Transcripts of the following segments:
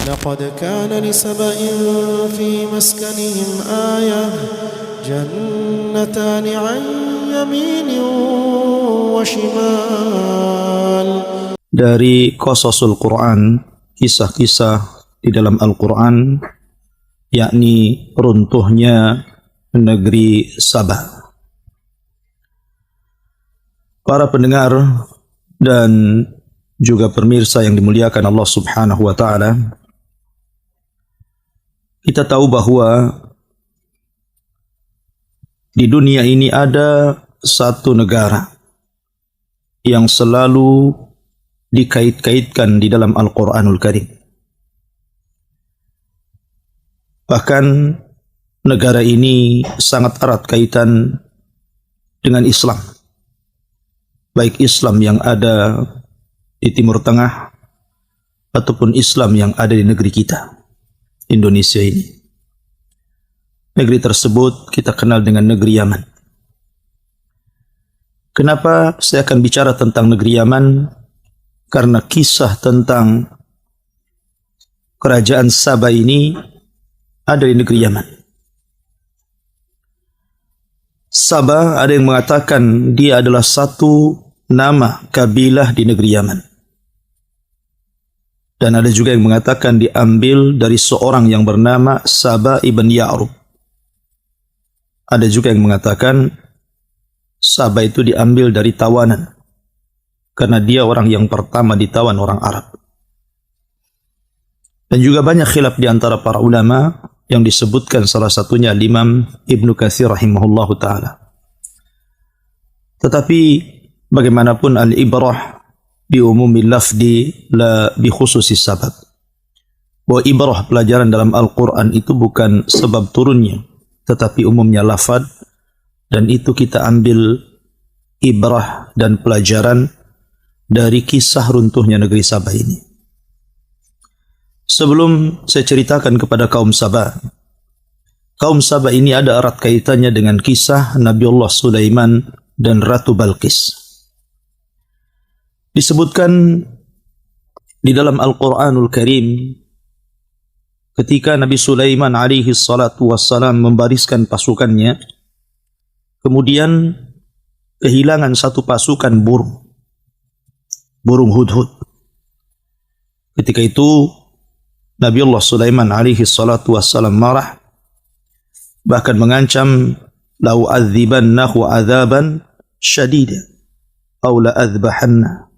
لقد كان لسبإ في مسكنهم آية جنتان عن يمين وشمال. Dari Qasasul Quran, kisah-kisah di dalam Al-Quran, yakni runtuhnya negeri Sabah. Para pendengar dan juga pemirsa yang dimuliakan Allah Subhanahu wa Ta'ala, kita tahu bahwa di dunia ini ada satu negara yang selalu dikait-kaitkan di dalam Al-Quranul Karim. Bahkan negara ini sangat erat kaitan dengan Islam, baik Islam yang ada di Timur Tengah ataupun Islam yang ada di negeri kita, Indonesia ini. Negeri tersebut kita kenal dengan negeri Yaman. Kenapa saya akan bicara tentang negeri Yaman? Karena kisah tentang kerajaan Sabah ini ada di negeri Yaman. Sabah ada yang mengatakan dia adalah satu nama kabilah di negeri Yaman. Dan ada juga yang mengatakan diambil dari seorang yang bernama Sabah ibn Ya'rub. Ada juga yang mengatakan Sabah itu diambil dari tawanan, karena dia orang yang pertama ditawan orang Arab. Dan juga banyak khilaf di antara para ulama yang disebutkan salah satunya Imam Ibnu Katsir rahimahullahu ta'ala. Tetapi bagaimanapun al-ibrah bi umumil lafdi la bi khususi sabab. Bahwa ibrah pelajaran dalam Al-Quran itu bukan sebab turunnya, tetapi umumnya lafad, dan itu kita ambil ibrah dan pelajaran dari kisah runtuhnya negeri Sabah ini. Sebelum saya ceritakan kepada kaum Sabah ini ada erat kaitannya dengan kisah Nabiullah Sulaiman dan Ratu Balqis. Disebutkan di dalam Al-Quranul Karim, ketika Nabi Sulaiman alaihi salatu wassalam membariskan pasukannya, kemudian kehilangan satu pasukan burung hudhud. Ketika itu Nabiullah Sulaiman alaihi salatu wassalam marah, bahkan mengancam, lau adzibannahu adzaban syadida aw la adzbahanna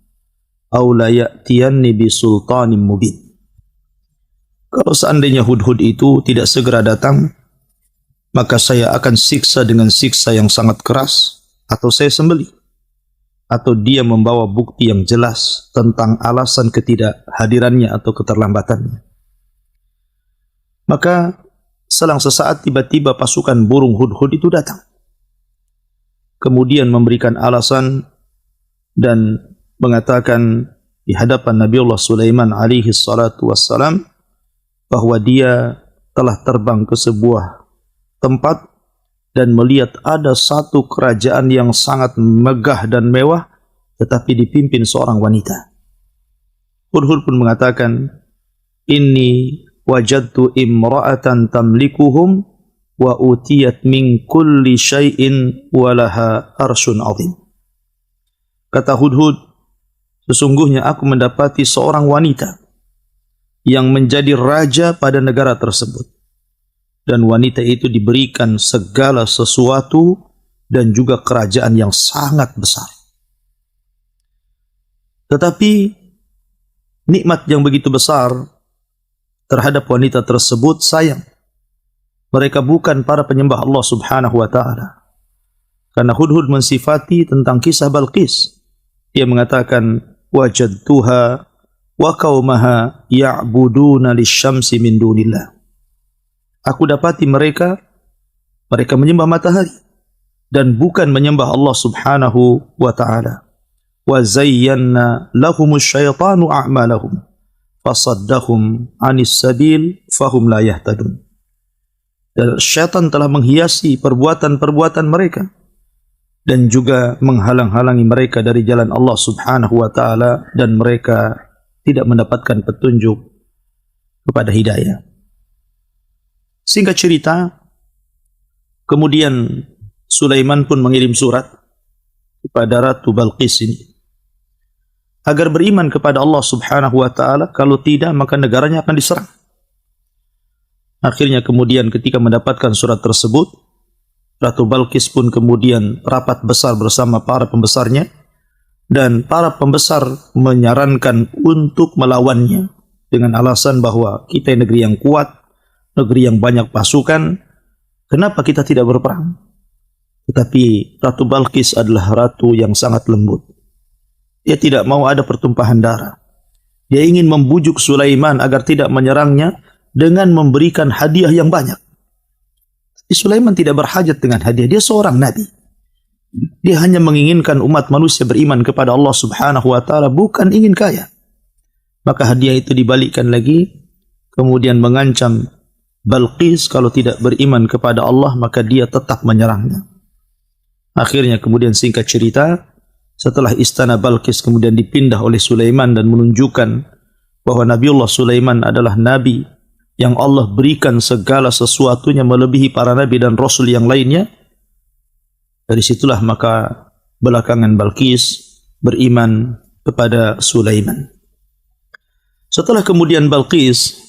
aw la ya'tiyanni bi sultanin mubin. Kalau seandainya hudhud itu tidak segera datang, maka saya akan siksa dengan siksa yang sangat keras, atau saya sembelih, atau dia membawa bukti yang jelas tentang alasan ketidakhadirannya atau keterlambatannya. Maka selang sesaat tiba-tiba pasukan burung hudhud itu datang, kemudian memberikan alasan dan mengatakan di hadapan Nabiullah Sulaiman alaihi salatu wassalam bahwa dia telah terbang ke sebuah tempat dan melihat ada satu kerajaan yang sangat megah dan mewah, tetapi dipimpin seorang wanita. Hudhud pun mengatakan, inni wajadtu imra'atan tamlikuhum wa utiyat min kulli syai'in walaha arsyun azim. Kata Hudhud, sesungguhnya aku mendapati seorang wanita yang menjadi raja pada negara tersebut, dan wanita itu diberikan segala sesuatu dan juga kerajaan yang sangat besar. Tetapi nikmat yang begitu besar terhadap wanita tersebut sayang. Mereka bukan para penyembah Allah Subhanahu wa Ta'ala. Karena Hudhud mensifati tentang kisah Balqis, dia mengatakan, wajadtuha wa qaumaha ya'buduna lisyamsi min dunillah. Aku dapati mereka menyembah matahari dan bukan menyembah Allah Subhanahu wa Ta'ala. Wa zayyana lahumus syaitanu a'malahum fasaddahum 'anis sabil fahum la yahtadun. Dan syaitan telah menghiasi perbuatan-perbuatan mereka dan juga menghalang-halangi mereka dari jalan Allah Subhanahu wa Ta'ala, dan mereka tidak mendapatkan petunjuk kepada hidayah. Singkat cerita, kemudian Sulaiman pun mengirim surat kepada Ratu Balqis ini agar beriman kepada Allah Subhanahu wa taala, kalau tidak maka negaranya akan diserang. Akhirnya kemudian ketika mendapatkan surat tersebut, Ratu Balqis pun kemudian rapat besar bersama para pembesarnya, dan para pembesar menyarankan untuk melawannya dengan alasan bahwa kita negeri yang kuat, negeri yang banyak pasukan, kenapa kita tidak berperang? Tetapi Ratu Balqis adalah ratu yang sangat lembut. Dia tidak mau ada pertumpahan darah. Dia ingin membujuk Sulaiman agar tidak menyerangnya dengan memberikan hadiah yang banyak. Tapi Sulaiman tidak berhajat dengan hadiah. Dia seorang nabi. Dia hanya menginginkan umat manusia beriman kepada Allah Subhanahu wa taala, bukan ingin kaya. Maka hadiah itu dibalikkan lagi, kemudian mengancam Balqis kalau tidak beriman kepada Allah maka dia tetap menyerangnya. Akhirnya kemudian singkat cerita, setelah istana Balqis kemudian dipindah oleh Sulaiman dan menunjukkan bahwa Nabiullah Sulaiman adalah nabi yang Allah berikan segala sesuatunya melebihi para nabi dan rasul yang lainnya. Dari situlah maka belakangan Balqis beriman kepada Sulaiman. Setelah kemudian Balqis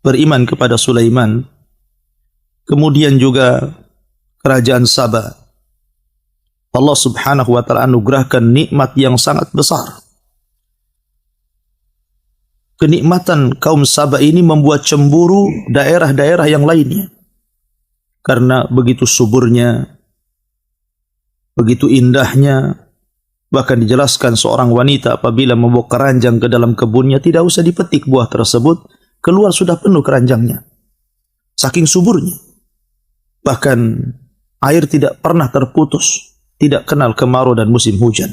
beriman kepada Sulaiman, kemudian juga kerajaan Saba, Allah Subhanahu wa taala anugerahkan nikmat yang sangat besar. Kenikmatan kaum Saba ini membuat cemburu daerah-daerah yang lainnya. Karena begitu suburnya, begitu indahnya, bahkan dijelaskan seorang wanita apabila membawa keranjang ke dalam kebunnya, tidak usah dipetik buah tersebut, keluar sudah penuh keranjangnya. Saking suburnya. Bahkan air tidak pernah terputus, tidak kenal kemarau dan musim hujan.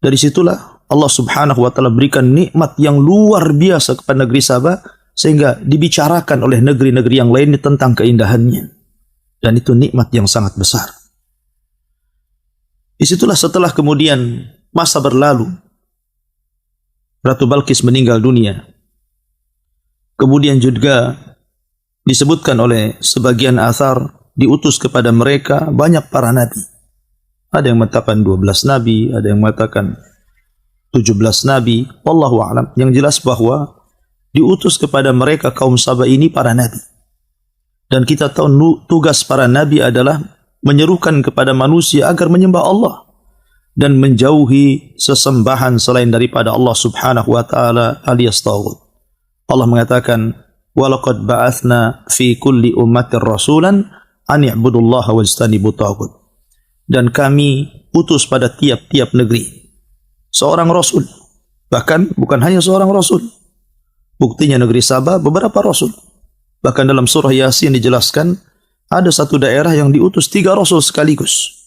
Dari situlah Allah Subhanahu wa taala berikan nikmat yang luar biasa kepada negeri Saba, sehingga dibicarakan oleh negeri-negeri yang lainnya tentang keindahannya. Dan itu nikmat yang sangat besar. Disitulah setelah kemudian masa berlalu, Ratu Balqis meninggal dunia. Kemudian juga disebutkan oleh sebagian athar, diutus kepada mereka banyak para nabi. Ada yang mengatakan 12 nabi, ada yang mengatakan 17 nabi, wallahu a'lam. Yang jelas bahwa diutus kepada mereka kaum Saba ini para nabi. Dan kita tahu tugas para nabi adalah menyerukan kepada manusia agar menyembah Allah dan menjauhi sesembahan selain daripada Allah Subhanahu wa taala alias taghut. Allah mengatakan, "Walaqad ba'atsna fi kulli ummatin rasulan an i'budullaha wajtanibut taghut." Dan kami utus pada tiap-tiap negeri seorang rasul. Bahkan bukan hanya seorang rasul. Buktinya negeri Saba beberapa rasul. Bahkan dalam surah Yasin dijelaskan ada satu daerah yang diutus 3 rasul sekaligus.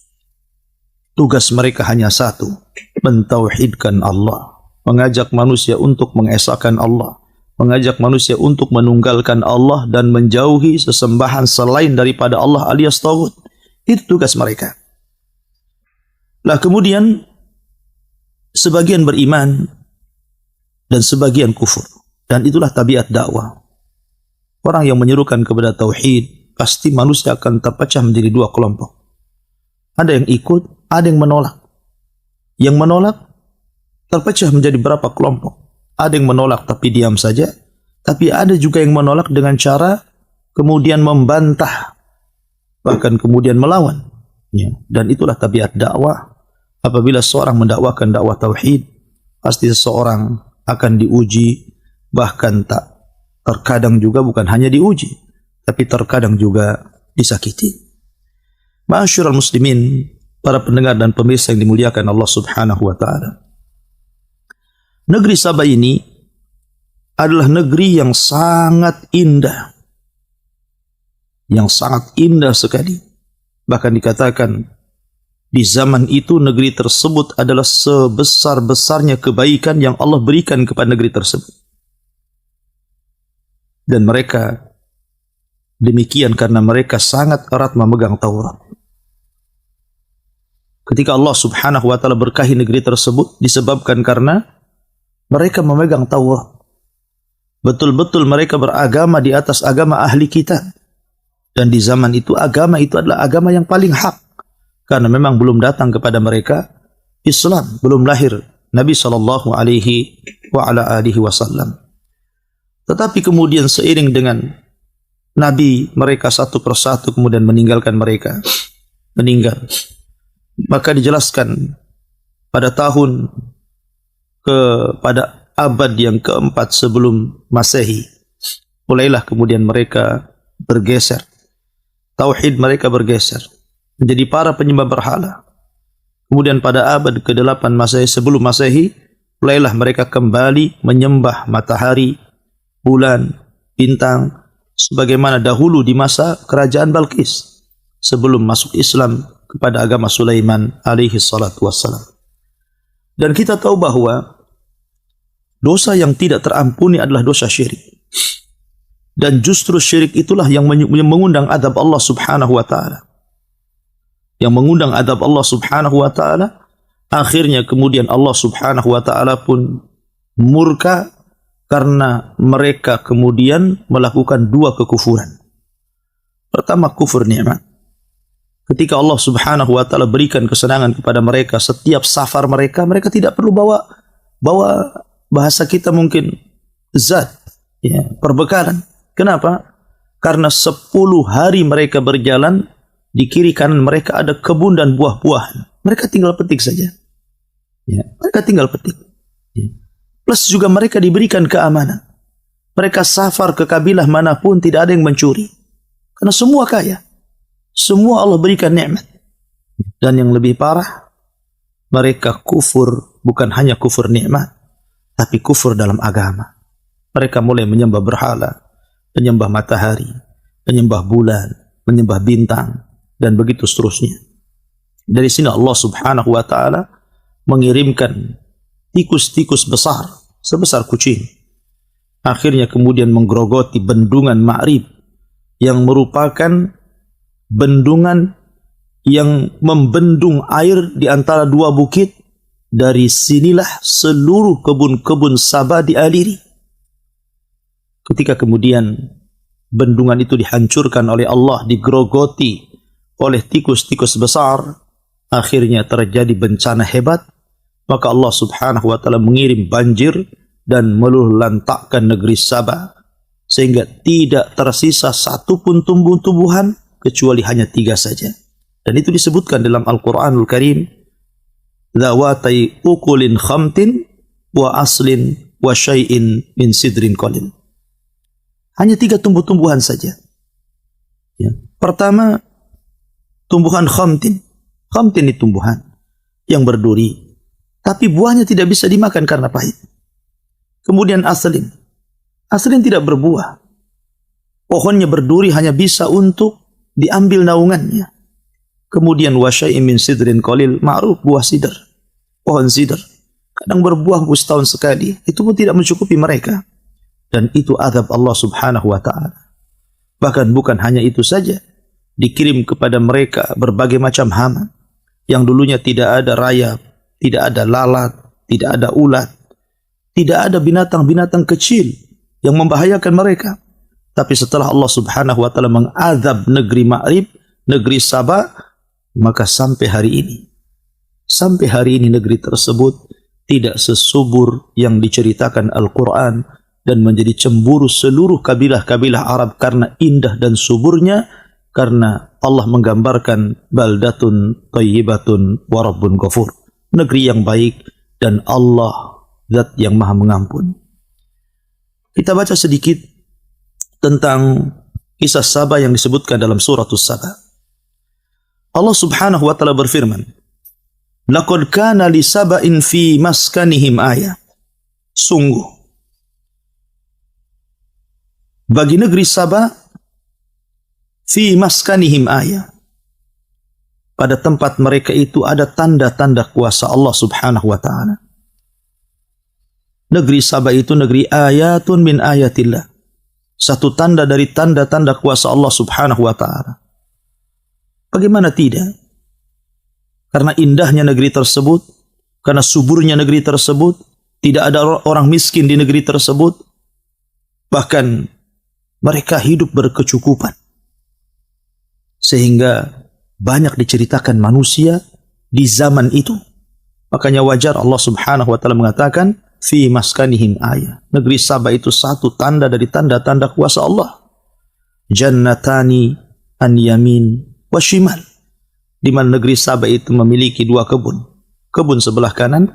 Tugas mereka hanya satu, mentauhidkan Allah, mengajak manusia untuk mengesahkan Allah, mengajak manusia untuk menunggalkan Allah dan menjauhi sesembahan selain daripada Allah alias taghut. Itu tugas mereka. Lah kemudian sebagian beriman dan sebagian kufur. Dan itulah tabiat dakwah. Orang yang menyerukan kepada tauhid, pasti manusia akan terpecah menjadi 2 kelompok. Ada yang ikut, ada yang menolak. Yang menolak terpecah menjadi berapa kelompok. Ada yang menolak tapi diam saja, tapi ada juga yang menolak dengan cara kemudian membantah, bahkan kemudian melawan. Ya. Dan itulah tabiat dakwah. Apabila seorang mendakwakan dakwah tauhid, pasti seseorang akan diuji, bahkan terkadang juga bukan hanya diuji, tapi terkadang juga disakiti. Ma'asyiral muslimin, para pendengar dan pemirsa yang dimuliakan Allah Subhanahu wa taala. Negeri Saba ini adalah negeri yang sangat indah. Yang sangat indah sekali. Bahkan dikatakan di zaman itu negeri tersebut adalah sebesar-besarnya kebaikan yang Allah berikan kepada negeri tersebut. Dan mereka demikian karena mereka sangat erat memegang Taurat. Ketika Allah Subhanahu wa taala berkahi negeri tersebut disebabkan karena mereka memegang Taurat. betul-betul mereka beragama di atas agama ahli kitab. Dan di zaman itu agama itu adalah agama yang paling hak. Karena memang belum datang kepada mereka Islam, belum lahir Nabi sallallahu alaihi wa ala alihi wasallam. Tetapi kemudian seiring dengan Nabi mereka satu persatu kemudian meninggalkan mereka, meninggal. Maka dijelaskan pada pada abad yang keempat sebelum Masehi, mulailah kemudian mereka bergeser. Tauhid mereka bergeser menjadi para penyembah berhala. Kemudian pada abad ke-8 Masehi sebelum Masehi, mulailah mereka kembali menyembah matahari, bulan, bintang, sebagaimana dahulu di masa kerajaan Balqis sebelum masuk Islam kepada agama Sulaiman alaihi salatu wassalam. Dan kita tahu bahwa dosa yang tidak terampuni adalah dosa syirik. Dan justru syirik itulah yang mengundang adab Allah subhanahu wa ta'ala. Yang mengundang adab Allah subhanahu wa ta'ala. Akhirnya kemudian Allah subhanahu wa ta'ala pun murka karena mereka kemudian melakukan dua kekufuran. Pertama, kufur nikmat. Ketika Allah subhanahu wa ta'ala berikan kesenangan kepada mereka, setiap safar mereka tidak perlu bawa bahasa kita mungkin zat, ya, perbekalan. Kenapa? Karena 10 hari mereka berjalan, di kiri kanan mereka ada kebun dan buah-buahan. Mereka tinggal petik saja. Ya, mereka tinggal petik. Ya. Plus juga mereka diberikan keamanan. Mereka safar ke kabilah manapun tidak ada yang mencuri. Karena semua kaya. Semua Allah berikan nikmat. Dan yang lebih parah, mereka kufur, bukan hanya kufur nikmat, tapi kufur dalam agama. Mereka mulai menyembah berhala, menyembah matahari, menyembah bulan, menyembah bintang, dan begitu seterusnya. Dari sini Allah subhanahu wa ta'ala mengirimkan tikus-tikus besar, sebesar kucing. Akhirnya kemudian menggerogoti bendungan Ma'rib, yang merupakan bendungan yang membendung air di antara dua bukit. Dari sinilah seluruh kebun-kebun Sabah dialiri. Ketika kemudian bendungan itu dihancurkan oleh Allah, digerogoti oleh tikus-tikus besar, akhirnya terjadi bencana hebat, maka Allah subhanahu wa ta'ala mengirim banjir dan meluluhlantakkan negeri Sabah, sehingga tidak tersisa satupun tumbuh-tumbuhan kecuali hanya 3 saja. Dan itu disebutkan dalam Al-Quranul Karim, dhawatai ukulin khamtin wa aslin wa syai'in min sidrin qalil. Hanya 3 tumbuh-tumbuhan saja. Ya. Pertama, tumbuhan khamtin. Khamtin itu tumbuhan yang berduri, tapi buahnya tidak bisa dimakan karena pahit. Kemudian aslin. Aslin tidak berbuah. Pohonnya berduri, hanya bisa untuk diambil naungannya. Kemudian wasyai'in min sidrin qalil, ma'ruf buah sidr. Pohon sidr kadang berbuah setahun sekali, itu pun tidak mencukupi mereka. Dan itu azab Allah subhanahu wa ta'ala. Bahkan bukan hanya itu saja, dikirim kepada mereka berbagai macam hama, yang dulunya tidak ada rayap, tidak ada lalat, tidak ada ulat, tidak ada binatang-binatang kecil yang membahayakan mereka. Tapi setelah Allah subhanahu wa ta'ala mengazab negeri Ma'rib, negeri Sabah, maka sampai hari ini negeri tersebut tidak sesubur yang diceritakan Al-Quran, dan menjadi cemburu seluruh kabilah-kabilah Arab karena indah dan suburnya, karena Allah menggambarkan baldatun thayyibatun wa rabbun ghafur, negeri yang baik dan Allah zat yang maha mengampun. Kita baca sedikit tentang kisah Sabah yang disebutkan dalam suratus Sabah. Allah subhanahu wa ta'ala berfirman, laqad kana li saba'in fi maskanihim ayah. Sungguh bagi negeri Sabah, fi maskanihim ayah, pada tempat mereka itu ada tanda-tanda kuasa Allah subhanahu wa ta'ala. Negeri Sabah itu negeri ayatun min ayatillah, satu tanda dari tanda-tanda kuasa Allah subhanahu wa ta'ala. Bagaimana tidak? Karena indahnya negeri tersebut, karena suburnya negeri tersebut, tidak ada orang miskin di negeri tersebut, Bahkan mereka hidup berkecukupan. Sehingga banyak diceritakan manusia di zaman itu. Makanya wajar Allah Subhanahu wa taala mengatakan fi maskanihim ayah. Negeri Saba itu satu tanda dari tanda-tanda kuasa Allah. Jannatani an yamin wa shimal. Di mana negeri Saba itu memiliki dua kebun. Kebun sebelah kanan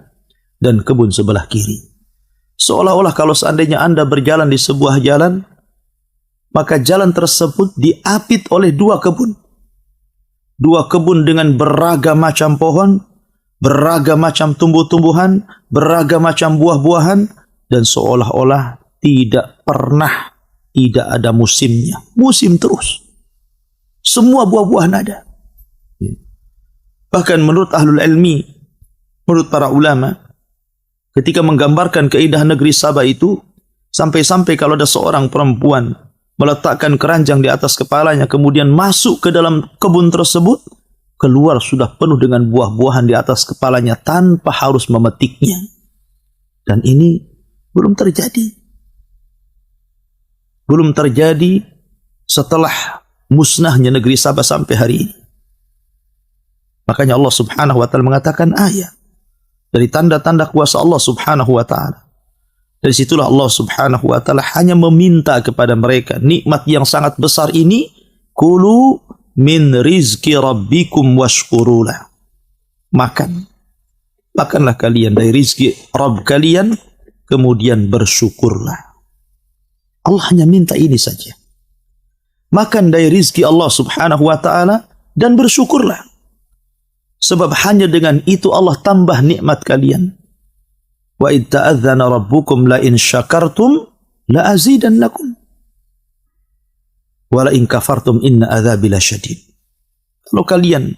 dan kebun sebelah kiri. Seolah-olah kalau seandainya Anda berjalan di sebuah jalan, maka jalan tersebut diapit oleh dua kebun. Dua kebun dengan beragam macam pohon, beragam macam tumbuh-tumbuhan, beragam macam buah-buahan, dan seolah-olah tidak pernah tidak ada musimnya. Musim terus. Semua buah-buahan ada. Bahkan menurut ahlul ilmi, menurut para ulama, ketika menggambarkan keindahan negeri Saba itu, sampai-sampai kalau ada seorang perempuan meletakkan keranjang di atas kepalanya, kemudian masuk ke dalam kebun tersebut, keluar sudah penuh dengan buah-buahan di atas kepalanya tanpa harus memetiknya. Dan ini belum terjadi. Belum terjadi setelah musnahnya negeri Saba sampai hari ini. Makanya Allah Subhanahu wa taala mengatakan ayat dari tanda-tanda kuasa Allah Subhanahu wa taala. Dari situlah Allah Subhanahu wa taala hanya meminta kepada mereka nikmat yang sangat besar ini, kulu min rizki rabbikum washkurulah. Makanlah kalian dari rizki Rabb kalian, kemudian bersyukurlah. Allah hanya minta ini saja. Makan dari rizki Allah Subhanahu wa taala dan bersyukurlah. Sebab hanya dengan itu Allah tambah nikmat kalian. Wa id ta'adzana rabbukum la in syakartum la azidannakum wa la in kafartum inna adzabi lasyadid. Kalau kalian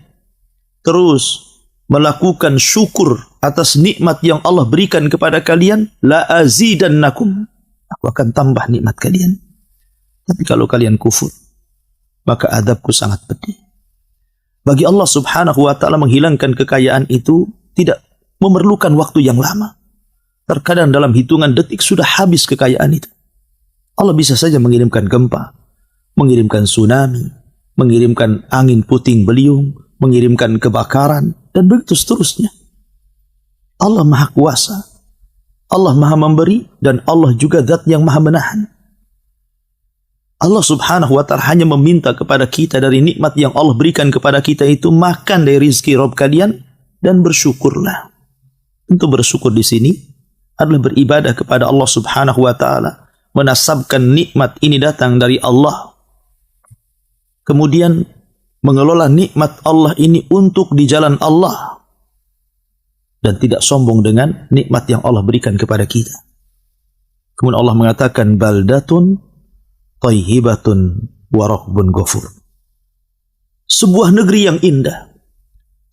terus melakukan syukur atas nikmat yang Allah berikan kepada kalian, la azidannakum, aku akan tambah nikmat kalian. Tapi kalau kalian kufur, maka azabku sangat pedih. Bagi Allah Subhanahu wa taala menghilangkan kekayaan itu tidak memerlukan waktu yang lama. Terkadang dalam hitungan detik sudah habis kekayaan itu. Allah bisa saja mengirimkan gempa, mengirimkan tsunami, mengirimkan angin puting beliung, mengirimkan kebakaran, dan begitu seterusnya. Allah Maha Kuasa, Allah Maha Memberi, dan Allah juga Zat yang Maha Menahan. Allah Subhanahu wa ta'ala hanya meminta kepada kita dari nikmat yang Allah berikan kepada kita itu, makan dari rizki Rabb kalian dan bersyukurlah. Untuk bersyukur di sini adalah beribadah kepada Allah Subhanahu wa ta'ala, menasabkan nikmat ini datang dari Allah, kemudian mengelola nikmat Allah ini untuk di jalan Allah, dan tidak sombong dengan nikmat yang Allah berikan kepada kita. Kemudian Allah mengatakan baldatun thayyibatun wa rabbun ghafur. Sebuah negeri yang indah,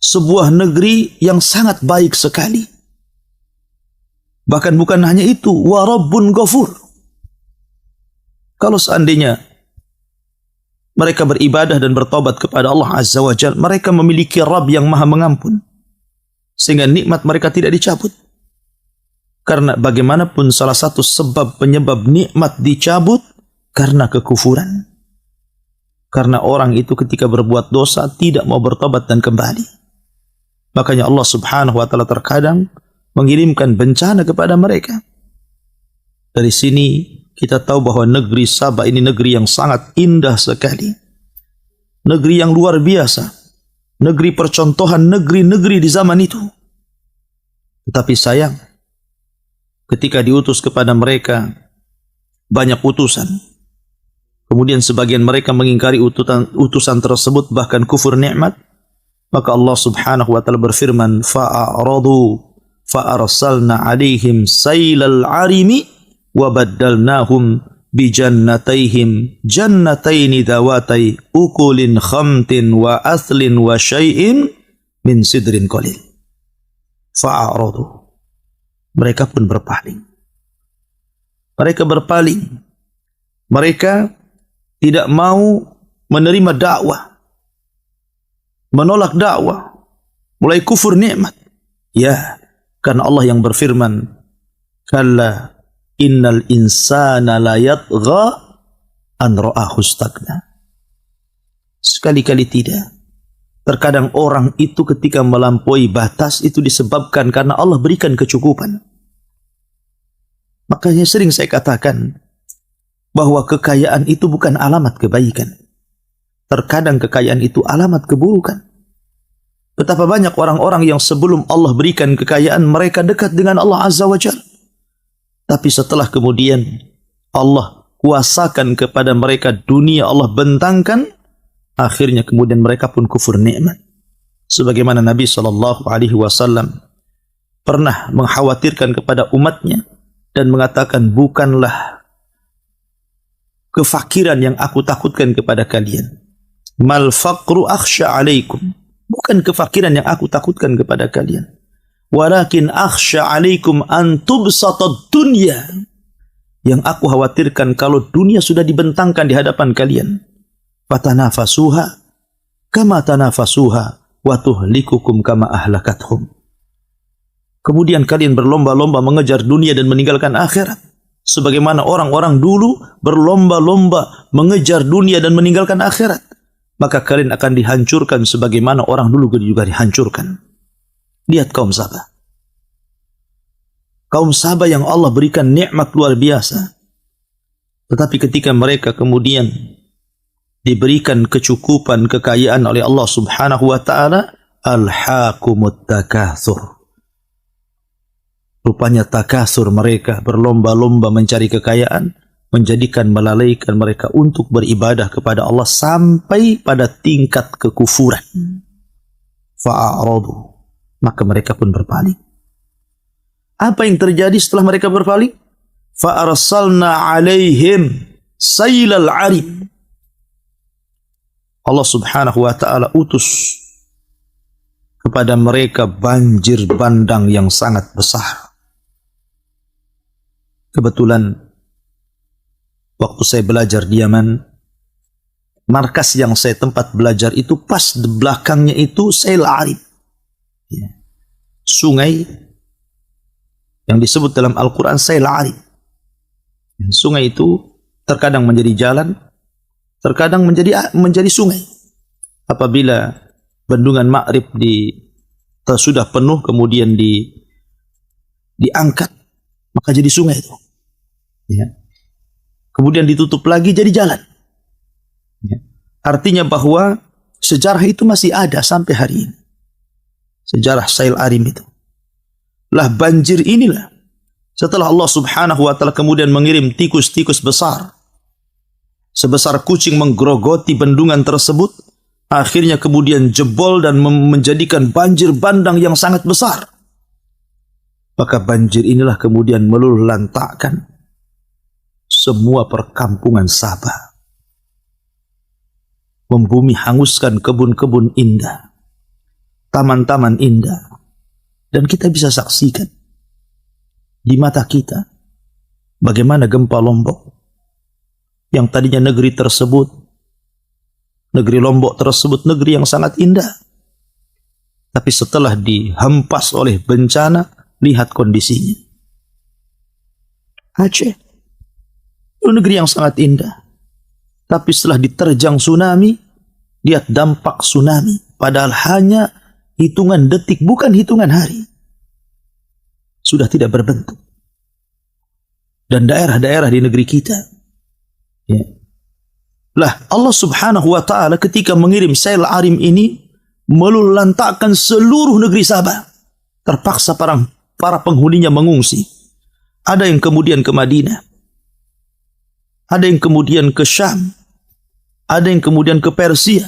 sebuah negeri yang sangat baik sekali. Bahkan bukan hanya itu, wa rabbun ghafur. Kalau seandainya mereka beribadah dan bertobat kepada Allah Azza wa Jalla, mereka memiliki Rabb yang Maha Mengampun, sehingga nikmat mereka tidak dicabut. Karena bagaimanapun salah satu sebab penyebab nikmat dicabut karena kekufuran. Karena orang itu ketika berbuat dosa tidak mau bertobat dan kembali. Makanya Allah Subhanahu wa taala terkadang mengirimkan bencana kepada mereka. Dari sini kita tahu bahwa negeri Saba ini negeri yang sangat indah sekali. Negeri yang luar biasa. Negeri percontohan negeri-negeri di zaman itu. Tetapi sayang, ketika diutus kepada mereka banyak utusan, kemudian sebagian mereka mengingkari utusan tersebut, bahkan kufur nikmat, maka Allah Subhanahu wa taala berfirman, fa'aradu fa'arsalna 'alaihim sailal 'arimi wa baddalnahum bi jannatayhim jannataini dawatai ukulin khamtin wa aslin wa syai'in min sidrin qalil. Fa'aradu, mereka pun berpaling. Mereka berpaling. Mereka tidak mau menerima dakwah, menolak dakwah, mulai kufur nikmat. Ya, karena Allah yang berfirman, kalla innal insana la yatgha an ra'ahu istaghna. Sekali-kali tidak. Terkadang orang itu ketika melampaui batas itu disebabkan karena Allah berikan kecukupan. Makanya sering saya katakan bahwa kekayaan itu bukan alamat kebaikan. Terkadang kekayaan itu alamat keburukan. Betapa banyak orang-orang yang sebelum Allah berikan kekayaan mereka dekat dengan Allah Azza wa Jalla. Tapi setelah kemudian Allah kuasakan kepada mereka dunia, Allah bentangkan, akhirnya kemudian mereka pun kufur nikmat. Sebagaimana Nabi SAW pernah mengkhawatirkan kepada umatnya dan mengatakan, bukanlah kefakiran yang aku takutkan kepada kalian. Mal faqru akhsha alaikum. Bukan kefakiran yang aku takutkan kepada kalian. Walakin akhsha alaikum an tubsatad dunya. Yang aku khawatirkan kalau dunia sudah dibentangkan di hadapan kalian. Fatanafasuha kama tanafasuha wa tuhlikukum kama ahlakathum. Kemudian kalian berlomba-lomba mengejar dunia dan meninggalkan akhirat. Sebagaimana orang-orang dulu berlomba-lomba mengejar dunia dan meninggalkan akhirat. Maka kalian akan dihancurkan sebagaimana orang dulu juga dihancurkan. Lihat kaum Sabah. Kaum Sabah yang Allah berikan nikmat luar biasa. Tetapi ketika mereka kemudian diberikan kecukupan, kekayaan oleh Allah Subhanahu wa taala, alhaqumut takatsur. Rupanya takatsur mereka berlomba-lomba mencari kekayaan menjadikan melalaikan mereka untuk beribadah kepada Allah sampai pada tingkat kekufuran. Fa'aradu, maka mereka pun berpaling. Apa yang terjadi setelah mereka berpaling? Fa'arsalna 'alaihim sailal 'arim. Allah Subhanahu wa taala utus kepada mereka banjir bandang yang sangat besar. Kebetulan waktu saya belajar di Yaman, markas yang saya tempat belajar itu pas di belakangnya itu Sail Arib. Sungai yang disebut dalam Al-Quran Sail Arib. Sungai itu terkadang menjadi jalan, terkadang menjadi sungai. Apabila bendungan Ma'rib sudah penuh kemudian diangkat, maka jadi sungai itu. Ya. Kemudian ditutup lagi jadi jalan. Ya. Artinya bahwa sejarah itu masih ada sampai hari ini. Sejarah Sail Arim itu. Lah banjir inilah. Setelah Allah Subhanahu wa taala kemudian mengirim tikus-tikus besar. Sebesar kucing menggerogoti bendungan tersebut. Akhirnya kemudian jebol dan menjadikan banjir bandang yang sangat besar. Maka banjir inilah kemudian meluluhlantakkan semua perkampungan Sabah. Membumi hanguskan kebun-kebun indah, taman-taman indah. Dan kita bisa saksikan di mata kita bagaimana gempa Lombok yang tadinya negeri Lombok tersebut negeri yang sangat indah. Tapi setelah dihempas oleh bencana, lihat kondisinya. Aceh, itu negeri yang sangat indah. Tapi setelah diterjang tsunami, lihat dampak tsunami. Padahal hanya hitungan detik, bukan hitungan hari. Sudah tidak berbentuk. Dan daerah-daerah di negeri kita. Ya. Lah Allah Subhanahu wa ta'ala ketika mengirim Sail Arim ini, meluluhlantakkan seluruh negeri Sabah. Terpaksa para penghuninya mengungsi. Ada yang kemudian ke Madinah. Ada yang kemudian ke Syam. Ada yang kemudian ke Persia.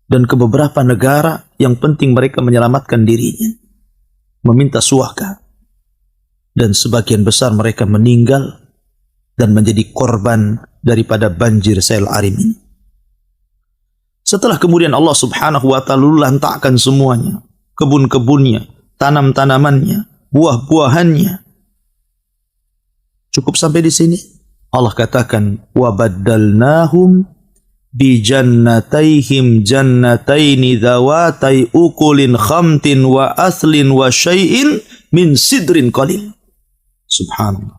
Dan ke beberapa negara yang penting mereka menyelamatkan dirinya. Meminta suaka. Dan sebagian besar mereka meninggal dan menjadi korban daripada banjir Sail Arim ini. Setelah kemudian Allah Subhanahu wa ta'ala lantakkan semuanya. Kebun-kebunnya, tanam-tanamannya, buah-buahannya. Cukup sampai di sini? Allah katakan, وَبَدَّلْنَاهُمْ بِجَنَّتَيْهِمْ جَنَّتَيْنِ ذَوَاتَيْ أُكُلٍ خَمْتٍ وَأَثْلٍ وَشَيْءٍ مِنْ سِدْرٍ قَلِيلٍ. Subhanallah.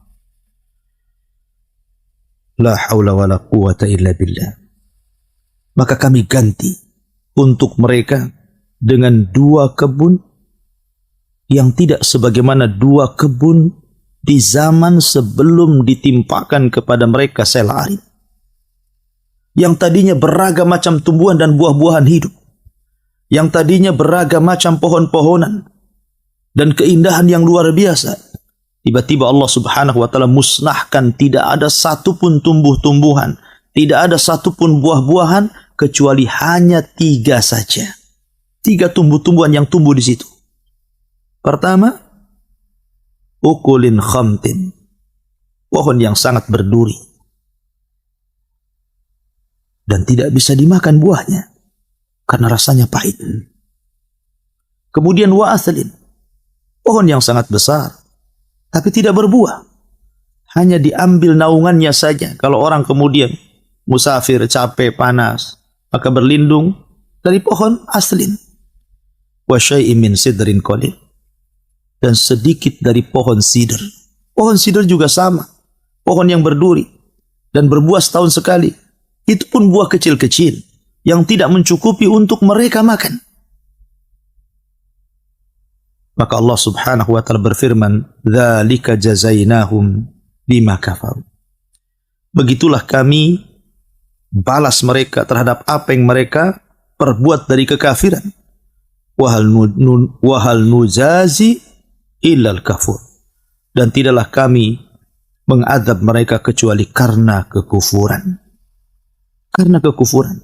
La haula wala quwata illa billah. Maka kami ganti untuk mereka dengan 2 kebun yang tidak sebagaimana 2 kebun di zaman sebelum ditimpakan kepada mereka sel air. Yang tadinya beragam macam tumbuhan dan buah-buahan hidup. Yang tadinya beragam macam pohon-pohonan dan keindahan yang luar biasa. Tiba-tiba Allah Subhanahu wa taala musnahkan, tidak ada satupun tumbuh-tumbuhan, tidak ada satupun buah-buahan kecuali hanya 3 saja. 3 tumbuh-tumbuhan yang tumbuh di situ. Pertama, ukulin khamtin, pohon yang sangat berduri dan tidak bisa dimakan buahnya karena rasanya pahit. Kemudian wa athlin, pohon yang sangat besar tapi tidak berbuah, hanya diambil naungannya saja. Kalau orang kemudian musafir, capek, panas, maka berlindung dari pohon aslin. Wa syai'in min sidrin qalil, dan sedikit dari pohon sidr. Pohon sidr juga sama, pohon yang berduri dan berbuah setahun sekali. Itu pun buah kecil-kecil yang tidak mencukupi untuk mereka makan. Maka Allah Subhanahu wa taala berfirman, "Dzalika jazainahum bima kafaru." Begitulah kami balas mereka terhadap apa yang mereka perbuat dari kekafiran. Wa hal nujazi illal kafur. Dan tidaklah kami mengadab mereka kecuali karena kekufuran. Karena kekufuran.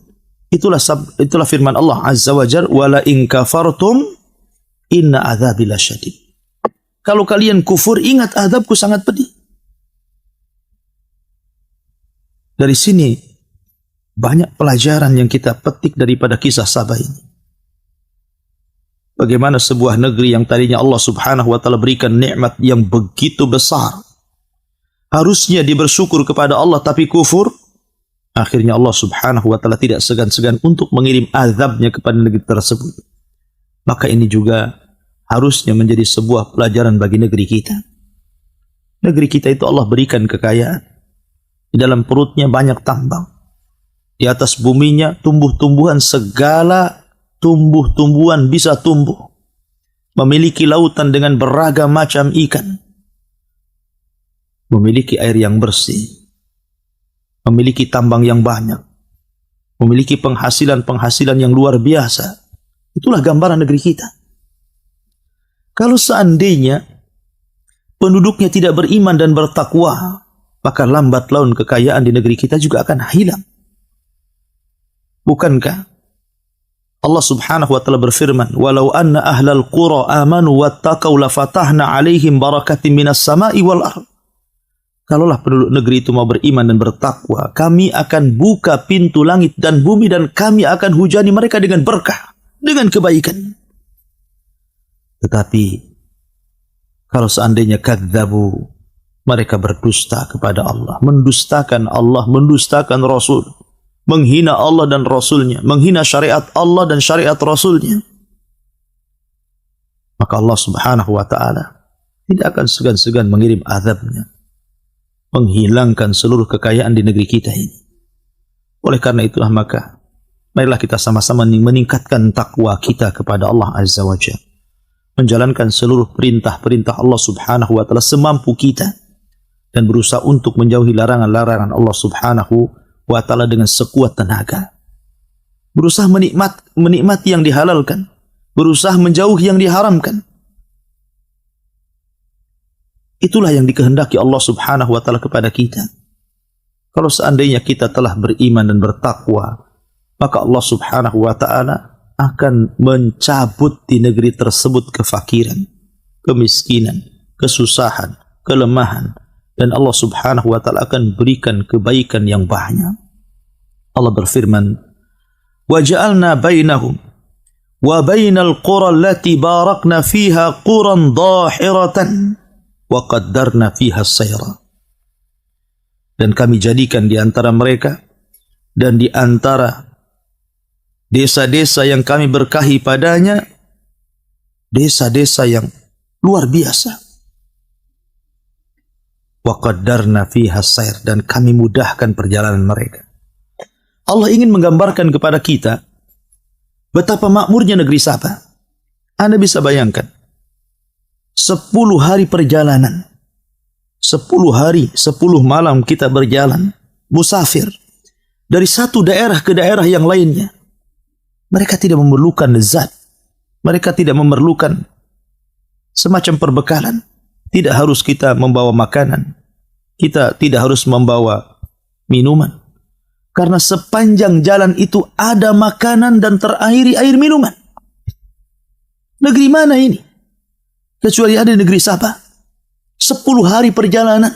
Itulah firman Allah Azza wa Jalla, "Wala in kafartum inna adzabi lasyadid." Kalau kalian kufur, ingat azabku sangat pedih. Dari sini banyak pelajaran yang kita petik daripada kisah Sabah ini. Bagaimana sebuah negeri yang tadinya Allah Subhanahu wa taala berikan nikmat yang begitu besar, harusnya dia bersyukur kepada Allah tapi kufur, akhirnya Allah Subhanahu wa taala tidak segan-segan untuk mengirim azabnya kepada negeri tersebut. Maka ini juga harusnya menjadi sebuah pelajaran bagi negeri kita. Negeri kita itu Allah berikan kekayaan. Di dalam perutnya banyak tambang. Di atas buminya tumbuh-tumbuhan, segala tumbuh-tumbuhan bisa tumbuh. Memiliki lautan dengan beragam macam ikan. Memiliki air yang bersih. Memiliki tambang yang banyak. Memiliki penghasilan-penghasilan yang luar biasa. Itulah gambaran negeri kita. Kalau seandainya penduduknya tidak beriman dan bertakwa, maka lambat laun kekayaan di negeri kita juga akan hilang. Bukankah Allah Subhanahu wa taala berfirman, "Walau anna ahlal qura amanu wattaqau lafatahna 'alaihim barakatin minas sama'i wal ardh." Kalaulah penduduk negeri itu mau beriman dan bertakwa, kami akan buka pintu langit dan bumi dan kami akan hujani mereka dengan berkah, dengan kebaikan. Tetapi kalau seandainya kadzabu, mereka berdusta kepada Allah, mendustakan Allah, mendustakan Rasul, menghina Allah dan Rasulnya, menghina syariat Allah dan syariat Rasulnya, maka Allah Subhanahu wa ta'ala tidak akan segan-segan mengirim azabnya, menghilangkan seluruh kekayaan di negeri kita ini. Oleh karena itulah maka marilah kita sama-sama meningkatkan takwa kita kepada Allah Azza wa Jalla, menjalankan seluruh perintah-perintah Allah Subhanahu wa ta'ala semampu kita, dan berusaha untuk menjauhi larangan-larangan Allah Subhanahu wa ta'ala dengan sekuat tenaga. Berusaha menikmati yang dihalalkan, berusaha menjauhi yang diharamkan. Itulah yang dikehendaki Allah Subhanahu wa ta'ala kepada kita. Kalau seandainya kita telah beriman dan bertakwa, maka Allah Subhanahu wa ta'ala akan mencabut di negeri tersebut kefakiran, kemiskinan, kesusahan, kelemahan, dan Allah Subhanahu wa ta'ala akan berikan kebaikan yang banyak. Allah berfirman, "Wa ja'alna bainahum wa bainal qura allati barakna fiha quran dhahiratan wa qaddarna fiha as-sayra." Dan kami jadikan di antara mereka dan di antara desa-desa yang kami berkahi padanya, desa-desa yang luar biasa. wa qaddarna fiha as-sayr, dan kami mudahkan perjalanan mereka. Allah ingin menggambarkan kepada kita betapa makmurnya negeri Saba. Anda bisa bayangkan 10 hari perjalanan, 10 hari 10 malam kita berjalan musafir dari satu daerah ke daerah yang lainnya. Mereka tidak memerlukan lezat, mereka tidak memerlukan semacam perbekalan. Tidak harus kita membawa makanan, kita tidak harus membawa minuman, karena sepanjang jalan itu ada makanan dan terairi air minuman. Negeri mana ini kecuali ada negeri Saba? 10 hari perjalanan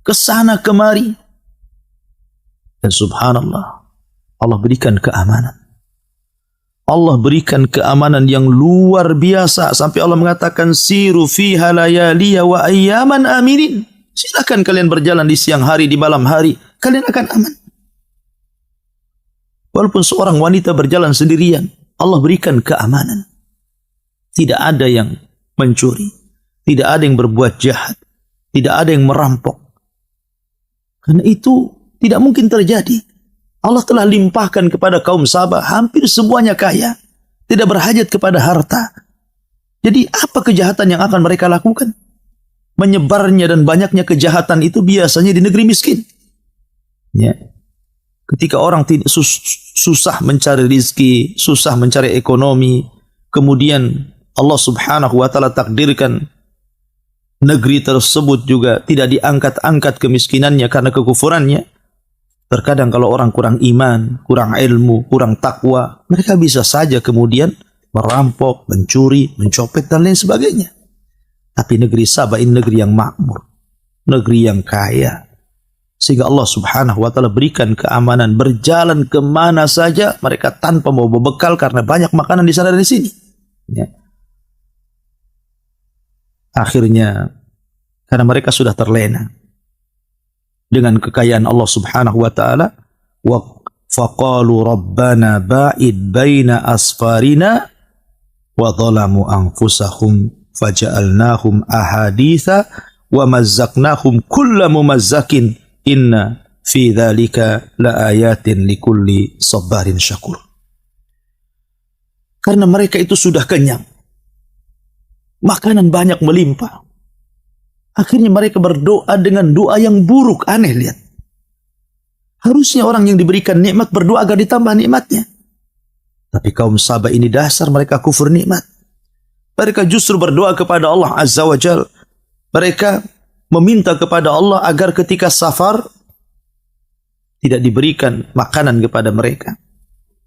ke sana kemari, dan subhanallah, Allah berikan keamanan. Allah berikan keamanan yang luar biasa sampai Allah mengatakan siru fiha layaliya wa ayyaman aminin. Silakan kalian berjalan di siang hari, di malam hari, kalian akan aman. Walaupun seorang wanita berjalan sendirian, Allah berikan keamanan. Tidak ada yang mencuri, tidak ada yang berbuat jahat, tidak ada yang merampok. Karena itu tidak mungkin terjadi. Allah telah limpahkan kepada kaum Saba, hampir semuanya kaya, tidak berhajat kepada harta. Jadi apa kejahatan yang akan mereka lakukan? Menyebarnya dan banyaknya kejahatan itu biasanya di negeri miskin. Ya. Ketika orang susah mencari rizki, susah mencari ekonomi, kemudian Allah subhanahu wa ta'ala takdirkan negeri tersebut juga tidak diangkat-angkat kemiskinannya karena kekufurannya. Terkadang kalau orang kurang iman, kurang ilmu, kurang takwa, mereka bisa saja kemudian merampok, mencuri, mencopet, dan lain sebagainya. Tapi negeri Saba ini negeri yang makmur, negeri yang kaya. Sehingga Allah subhanahu wa ta'ala berikan keamanan, berjalan kemana saja mereka tanpa mau berbekal karena banyak makanan di sana dan di sini. Ya. Akhirnya, karena mereka sudah terlena dengan kekayaan Allah subhanahu wa ta'ala, wa faqalu rabbana ba'id baina asfarina wa dhalamu anfusahum faja'alnahum ahaditha wa mazzaqnahum kulla mumazzakin inna fi dhalika la ayatin likulli sabarin syakur. Karena mereka itu sudah kenyang, makanan banyak melimpah, akhirnya mereka berdoa dengan doa yang buruk. Aneh, lihat. Harusnya orang yang diberikan nikmat berdoa agar ditambah nikmatnya. Tapi kaum Saba ini dasar mereka kufur nikmat. Mereka justru berdoa kepada Allah Azza wa Jal. Mereka meminta kepada Allah agar ketika safar tidak diberikan makanan kepada mereka.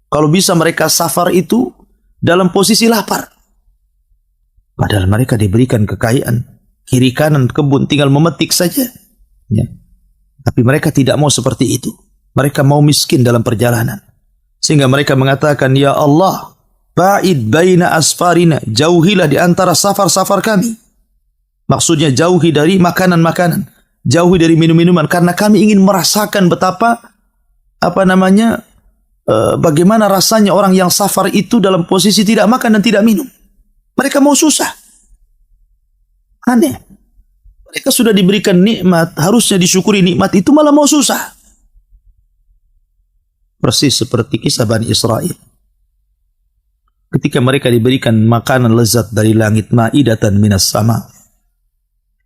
Kalau bisa mereka safar itu dalam posisi lapar. Padahal mereka diberikan kekayaan, kiri kanan kebun, tinggal memetik saja. Ya. Tapi mereka tidak mau seperti itu. Mereka mau miskin dalam perjalanan. Sehingga mereka mengatakan, ya Allah, ba'id baina asfarina, jauhilah di antara safar-safar kami. Maksudnya jauhi dari makanan-makanan, jauhi dari minum-minuman, karena kami ingin merasakan betapa bagaimana rasanya orang yang safar itu dalam posisi tidak makan dan tidak minum. Mereka mau susah. Aneh. Mereka sudah diberikan nikmat, harusnya disyukuri nikmat itu, malah mau susah. Persis seperti kisah Bani Israel. Ketika mereka diberikan makanan lezat dari langit, ma'idatan minas sama.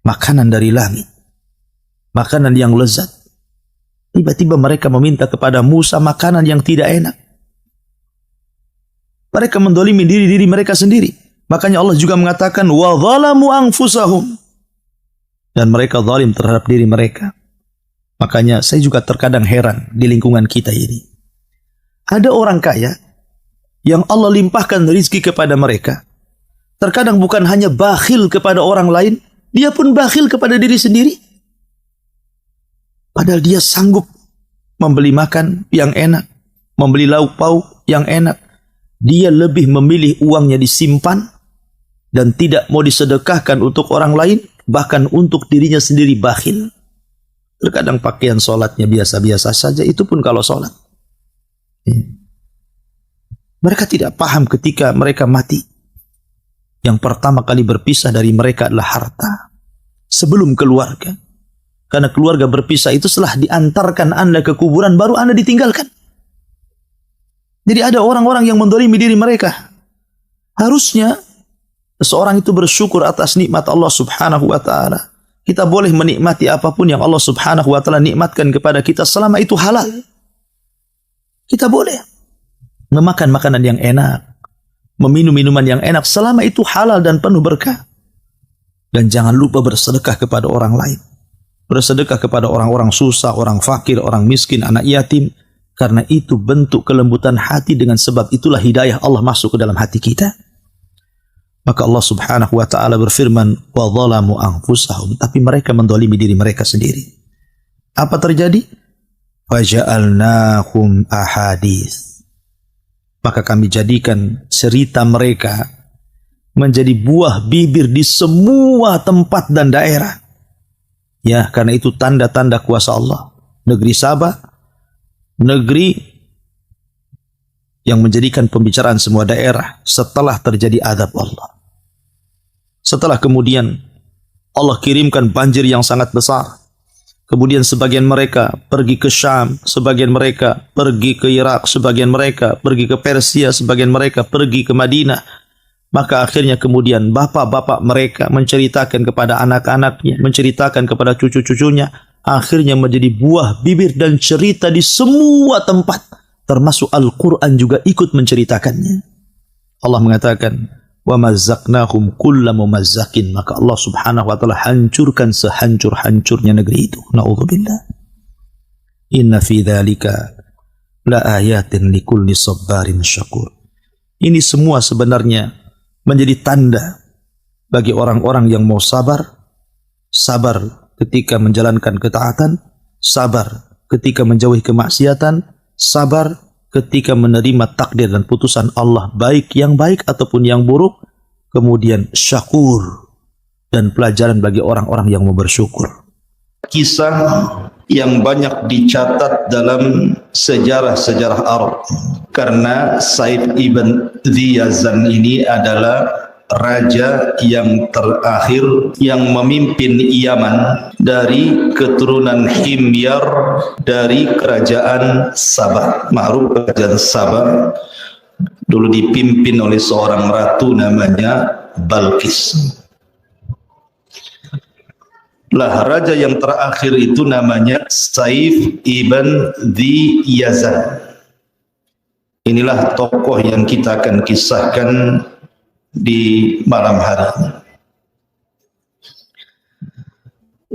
Makanan dari langit. Makanan yang lezat. Tiba-tiba mereka meminta kepada Musa makanan yang tidak enak. Mereka mendolimi diri mereka sendiri. Makanya Allah juga mengatakan, wa dhalamu anfusahum. Dan mereka zalim terhadap diri mereka. Makanya saya juga terkadang heran di lingkungan kita ini. Ada orang kaya yang Allah limpahkan rezeki kepada mereka. Terkadang bukan hanya bakhil kepada orang lain, dia pun bakhil kepada diri sendiri. Padahal dia sanggup membeli makan yang enak, membeli lauk pauk yang enak. Dia lebih memilih uangnya disimpan dan tidak mau disedekahkan untuk orang lain, bahkan untuk dirinya sendiri bakhil. Terkadang pakaian sholatnya biasa-biasa saja, itu pun kalau sholat. Mereka tidak paham ketika mereka mati. Yang pertama kali berpisah dari mereka adalah harta. Sebelum keluarga. Karena keluarga berpisah itu setelah diantarkan Anda ke kuburan, baru Anda ditinggalkan. Jadi ada orang-orang yang mendolimi diri mereka. Harusnya seseorang itu bersyukur atas nikmat Allah subhanahu wa ta'ala. Kita boleh menikmati apapun yang Allah subhanahu wa ta'ala nikmatkan kepada kita selama itu halal. Kita boleh memakan makanan yang enak, meminum minuman yang enak selama itu halal dan penuh berkah. Dan jangan lupa bersedekah kepada orang lain. Bersedekah kepada orang-orang susah, orang fakir, orang miskin, anak yatim. Karena itu bentuk kelembutan hati, dengan sebab itulah hidayah Allah masuk ke dalam hati kita. Maka Allah subhanahu wa ta'ala berfirman, وَظَلَمُوا أَنفُسَهُمْ, tapi mereka mendolimi diri mereka sendiri. Apa terjadi? وَجَعَلْنَاهُمْ أَحَادِيث, maka kami jadikan cerita mereka menjadi buah bibir di semua tempat dan daerah. Ya, karena itu tanda-tanda kuasa Allah. Negeri Sabah, negeri yang menjadikan pembicaraan semua daerah setelah terjadi azab Allah. Setelah kemudian Allah kirimkan banjir yang sangat besar. Kemudian sebagian mereka pergi ke Syam, sebagian mereka pergi ke Irak, sebagian mereka pergi ke Persia, sebagian mereka pergi ke Madinah. Maka akhirnya kemudian bapak-bapak mereka menceritakan kepada anak-anaknya, menceritakan kepada cucu-cucunya. Akhirnya menjadi buah bibir dan cerita di semua tempat. Termasuk Al-Quran juga ikut menceritakannya. Allah mengatakan, وَمَزَّقْنَاهُمْ كُلَّ مُمَزَّقٍ, maka Allah subhanahu wa ta'ala hancurkan sehancur-hancurnya negeri itu. Na'udzubillah. Inna fi dzalika la ayatin likulli sabbarin syakur. Ini semua sebenarnya menjadi tanda bagi orang-orang yang mau sabar. Sabar ketika menjalankan ketaatan, sabar ketika menjauhi kemaksiatan, sabar ketika menerima takdir dan putusan Allah, baik yang baik ataupun yang buruk. Kemudian syakur, dan pelajaran bagi orang-orang yang mau bersyukur. Kisah yang banyak dicatat dalam sejarah-sejarah Arab, karena Saif ibn Ziyazan ini adalah raja yang terakhir yang memimpin Yaman dari keturunan Himyar dari kerajaan Sabah. Ma'ruf, kerajaan Sabah dulu dipimpin oleh seorang ratu namanya Balqis. Lah, raja yang terakhir itu namanya Saif ibn Ziyazan. Inilah tokoh yang kita akan kisahkan di malam hari ini.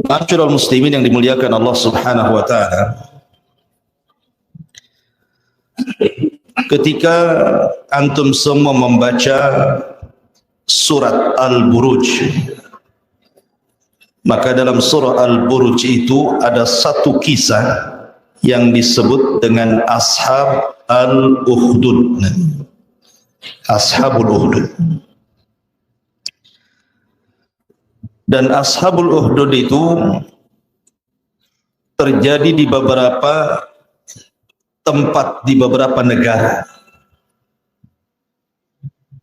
Ma'asyiral muslimin yang dimuliakan Allah subhanahu wa ta'ala, ketika antum semua membaca surat Al-Buruj, maka dalam surah Al-Buruj itu ada satu kisah yang disebut dengan Ashab Al-Ukhdud. Ashabul Ukhdud. Dan Ashabul Ukhdud itu terjadi di beberapa tempat, di beberapa negara.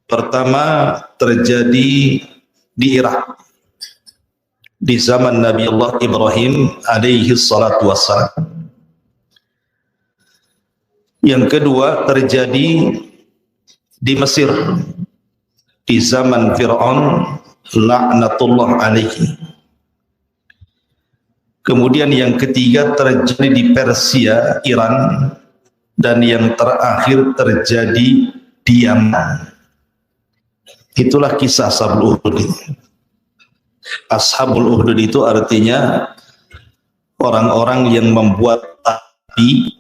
Pertama terjadi di Irak di zaman Nabi Allah Ibrahim alaihi salatu wassalam. Yang kedua terjadi di Mesir di zaman Fir'aun laknatullah alaihi. Kemudian yang ketiga terjadi di Persia, Iran, dan yang terakhir terjadi di Yaman. Itulah kisah Ashabul Ukhdud. Ashabul Ukhdud itu artinya orang-orang yang membuat api,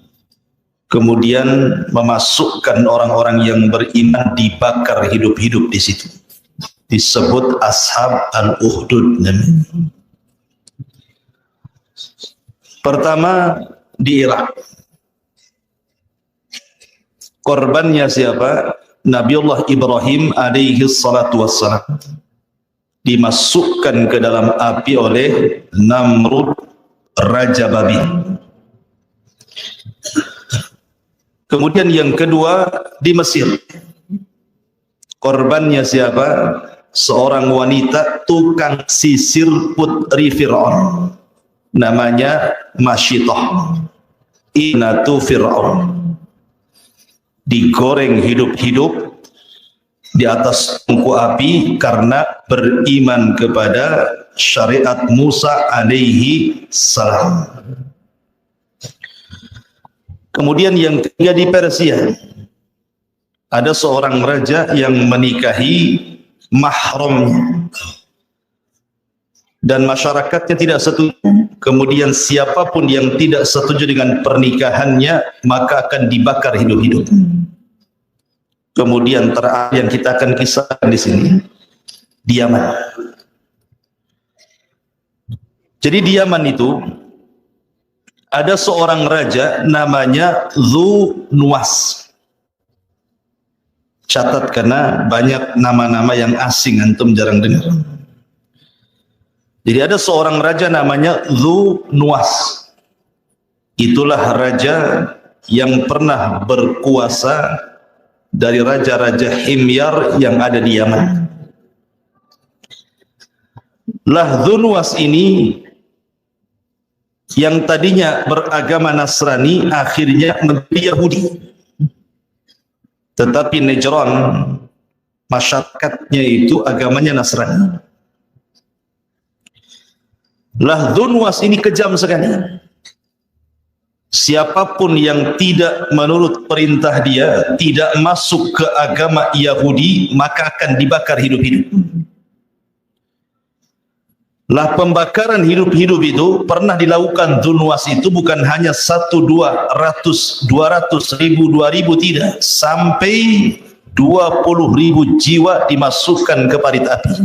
kemudian memasukkan orang-orang yang beriman, dibakar hidup-hidup di situ. Disebut Ashab al-Ukhdud. Pertama di Irak. Korbannya siapa? Nabiullah Ibrahim alaihi salatu wassalam dimasukkan ke dalam api oleh Namrud, Raja Babil. Kemudian yang kedua di Mesir. Korbannya siapa? Seorang wanita tukang sisir putri Fir'aun. namanya Masyitah, inatu Fir'aun, digoreng hidup-hidup di atas tungku api karena beriman kepada syariat Musa alaihi salam. Kemudian yang ketiga di Persia, ada seorang raja yang menikahi mahramnya dan masyarakatnya tidak setuju. Kemudian siapapun yang tidak setuju dengan pernikahannya maka akan dibakar hidup-hidup. Kemudian terakhir yang kita akan kisahkan di sini, di Yaman. Jadi di Yaman itu ada seorang raja namanya Dzu Nuwas. Catat karena banyak nama-nama yang asing, antum jarang dengar. Jadi ada seorang raja namanya Dzu Nuwas. Itulah raja yang pernah berkuasa dari raja-raja Himyar yang ada di Yaman. Lah Dzu Nuwas ini yang tadinya beragama Nasrani akhirnya menjadi Yahudi. Tetapi Najran masyarakatnya itu agamanya Nasrani. Lah Dzu Nuwas ini kejam sekali. Siapapun yang tidak menurut perintah dia, tidak masuk ke agama Yahudi, maka akan dibakar hidup-hidup. Lah pembakaran hidup-hidup itu pernah dilakukan Dzu Nuwas itu bukan hanya 1, 200, 1000, 2000, tidak, sampai 20.000 jiwa dimasukkan ke parit api.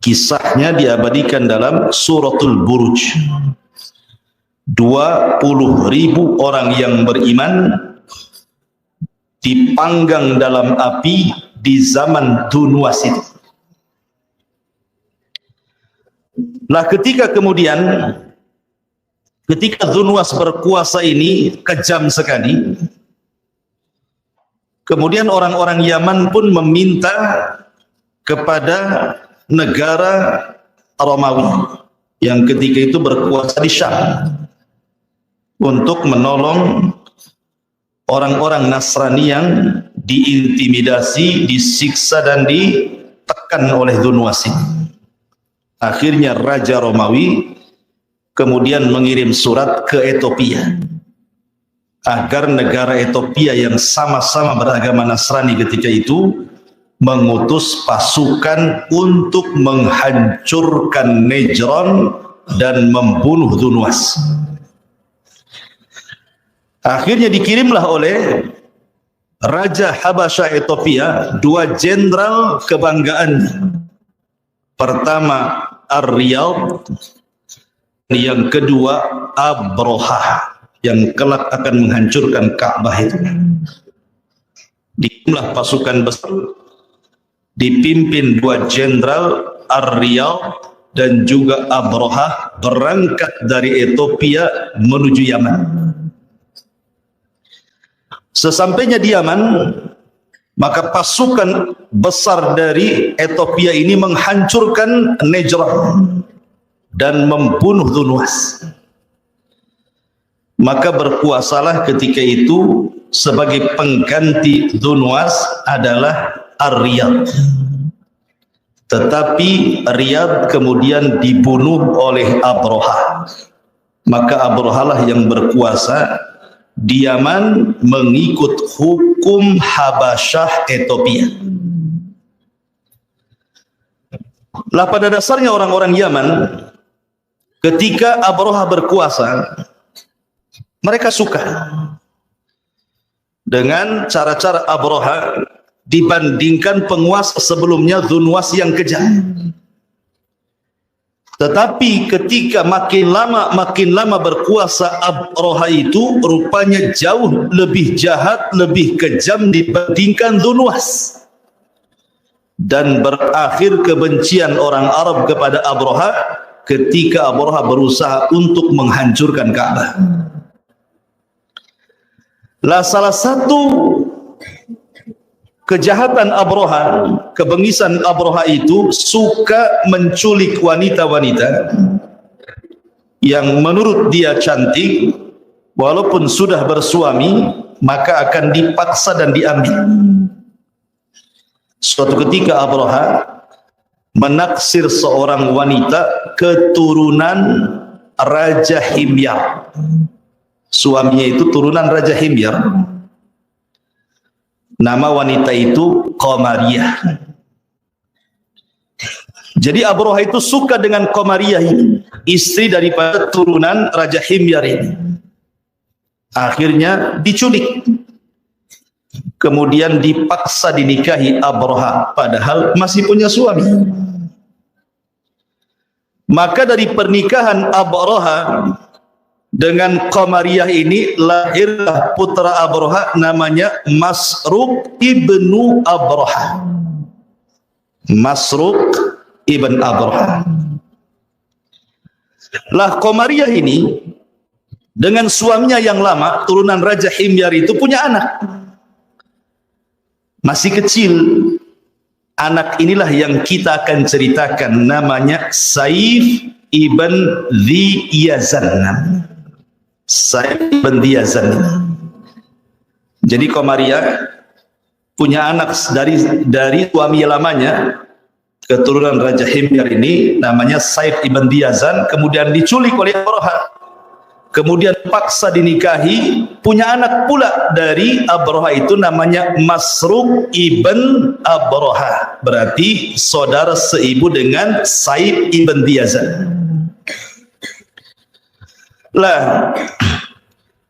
Kisahnya diabadikan dalam Suratul Buruj. 20.000 orang yang beriman dipanggang dalam api di zaman Dzu Nuwas itu. Lah ketika Dzu Nuwas berkuasa ini kejam sekali. Kemudian orang-orang Yaman pun meminta kepada negara Romawi yang ketika itu berkuasa di Syam untuk menolong orang-orang Nasrani yang diintimidasi, disiksa dan ditekan oleh Dzu Nuwas ini. Akhirnya Raja Romawi kemudian mengirim surat ke Ethiopia agar negara Ethiopia yang sama-sama beragama Nasrani ketika itu mengutus pasukan untuk menghancurkan Najran dan membunuh Dzu Nuwas. Akhirnya dikirimlah oleh Raja Habasyah Ethiopia 2 jenderal kebanggaan. Pertama Ar-Riyad, yang kedua Abroha yang kelak akan menghancurkan Ka'bah itu. Dikirimlah pasukan besar dipimpin 2 jenderal Ar-Riyad dan juga Abroha berangkat dari Ethiopia menuju Yaman. Sesampainya di Yaman, maka pasukan besar dari Ethiopia ini menghancurkan Najran dan membunuh Dzu Nuwas. Maka berkuasalah ketika itu sebagai pengganti Dzu Nuwas adalah Ar-Riyad. Tetapi Riyad kemudian dibunuh oleh Abroha. Maka Abroha lah yang berkuasa di Yaman mengikut hukum Habasyah Ethiopia. Lah pada dasarnya orang-orang Yaman ketika Abroha berkuasa, mereka suka dengan cara-cara Abroha dibandingkan penguasa sebelumnya Dzu Nuwas yang kejam. Tetapi ketika makin lama berkuasa Abroha itu rupanya jauh lebih jahat, lebih kejam dibandingkan Dzu Nuwas. Dan berakhir kebencian orang Arab kepada Abroha ketika Abroha berusaha untuk menghancurkan Ka'bah. Lah salah satu kejahatan Abroha, kebengisan Abroha itu suka menculik wanita-wanita yang menurut dia cantik, walaupun sudah bersuami, maka akan dipaksa dan diambil. Suatu ketika Abraha menaksir seorang wanita keturunan Raja Himyar. Suaminya itu turunan Raja Himyar. Nama wanita itu Qamariyah. Jadi Abraha itu suka dengan Qamariyah ini, istri daripada turunan Raja Himyar ini. Akhirnya diculik. Kemudian dipaksa dinikahi Abraha, padahal masih punya suami. Maka dari pernikahan Abraha dengan Qamariyah ini lahirlah putra Abraha namanya Masruq ibnu Abraha. Masruq ibn Abraha. Lah Qamariyah ini dengan suaminya yang lama, turunan Raja Himyar itu punya anak. Masih kecil. Anak inilah yang kita akan ceritakan, namanya Saif ibn Dhi Yazan. Saif ibn Dhi Yazan. Jadi Qamariyah punya anak dari suami lamanya, keturunan Raja Himyar ini, namanya Saif ibn Dhi Yazan, kemudian diculik oleh Abraha. Kemudian paksa dinikahi, punya anak pula dari Abraha itu namanya Masruq ibn Abraha. Berarti saudara seibu dengan Saif ibn Dhi Yazan. Lah,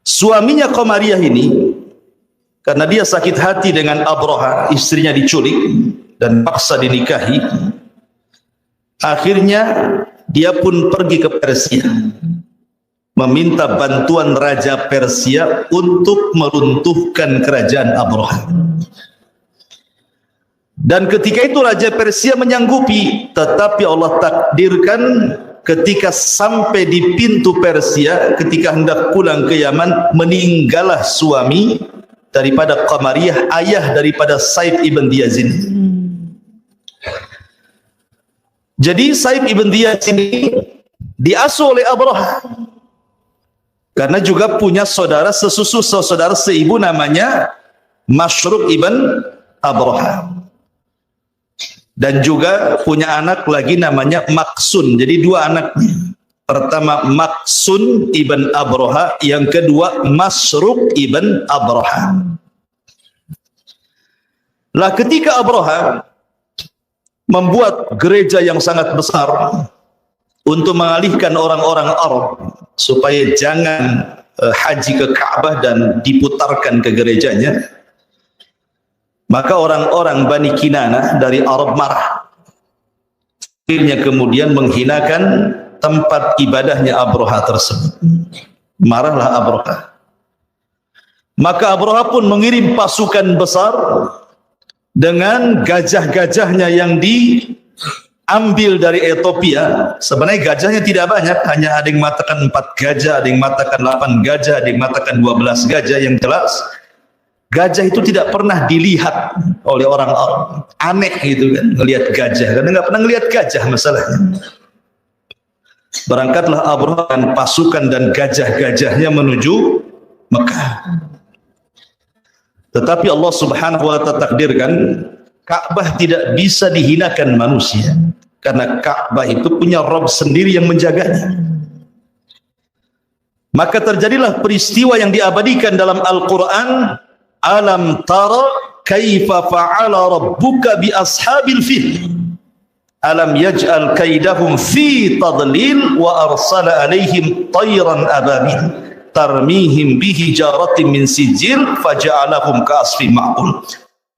suaminya Qamariyah ini, karena dia sakit hati dengan Abraha, istrinya diculik dan paksa dinikahi, akhirnya dia pun pergi ke Persia, meminta bantuan Raja Persia untuk meruntuhkan kerajaan Abraha. Dan ketika itu Raja Persia menyanggupi, tetapi Allah takdirkan ketika sampai di pintu Persia, ketika hendak pulang ke Yaman, meninggallah suami daripada Qamariyah, ayah daripada Saif ibn Dhi Yazan. Jadi Saif ibn Dhi Yazan ini diasuh oleh Abraha, karena juga punya saudara sesusu, saudara seibu namanya Masruq ibn Abraha. Dan juga punya anak lagi namanya Maksun. Jadi dua anaknya. Pertama Maksun ibn Abraha, yang kedua Masruq ibn Abraha. Lah ketika Abraha membuat gereja yang sangat besar untuk mengalihkan orang-orang Arab supaya jangan haji ke Ka'bah dan diputarkan ke gerejanya, maka orang-orang Bani Kinanah dari Arab marah. Akhirnya kemudian menghinakan tempat ibadahnya Abraha tersebut. Marahlah Abraha. Maka Abraha pun mengirim pasukan besar dengan gajah-gajahnya yang diambil dari Ethiopia. Sebenarnya gajahnya tidak banyak, hanya ada yang mengatakan 4 gajah, ada yang mengatakan 8 gajah, ada yang mengatakan 12 gajah. Yang jelas gajah itu tidak pernah dilihat oleh orang Arab. Aneh gitu kan, melihat gajah, karena nggak pernah melihat gajah masalahnya. Berangkatlah Abraha dan pasukan dan gajah-gajahnya menuju Mekah. Tetapi Allah Subhanahu wa ta'ala takdirkan Ka'bah tidak bisa dihinakan manusia, karena Ka'bah itu punya Rabb sendiri yang menjaganya. Maka terjadilah peristiwa yang diabadikan dalam Al-Quran. Alam tara kaifa fa'ala rabbuka bi ashabil fil alam yaj'al kaidahum fi tadlil wa arsala alaihim tayran ababil tarmihim bihijaratin min sijil faja'alahum ka'asfin ma'kul.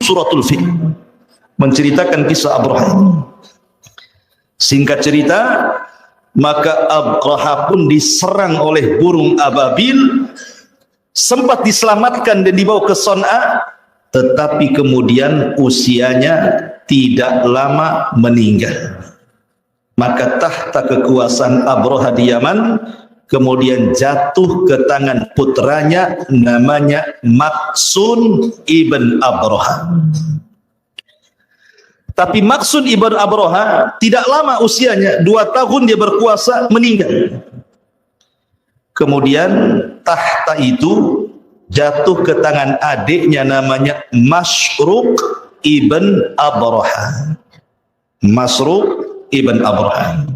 Suratul Fil menceritakan kisah Abraha. Singkat cerita, maka Abraha pun diserang oleh burung ababil, sempat diselamatkan dan dibawa ke Son'a, tetapi kemudian usianya tidak lama meninggal. Maka tahta kekuasaan Abraha di Yaman kemudian jatuh ke tangan putranya namanya Maksun ibn Abraha. Tapi Maksun ibn Abraha tidak lama usianya, 2 tahun dia berkuasa, meninggal. Kemudian tahta itu jatuh ke tangan adiknya namanya Masruq ibn Abraha. Masruq ibn Abraha.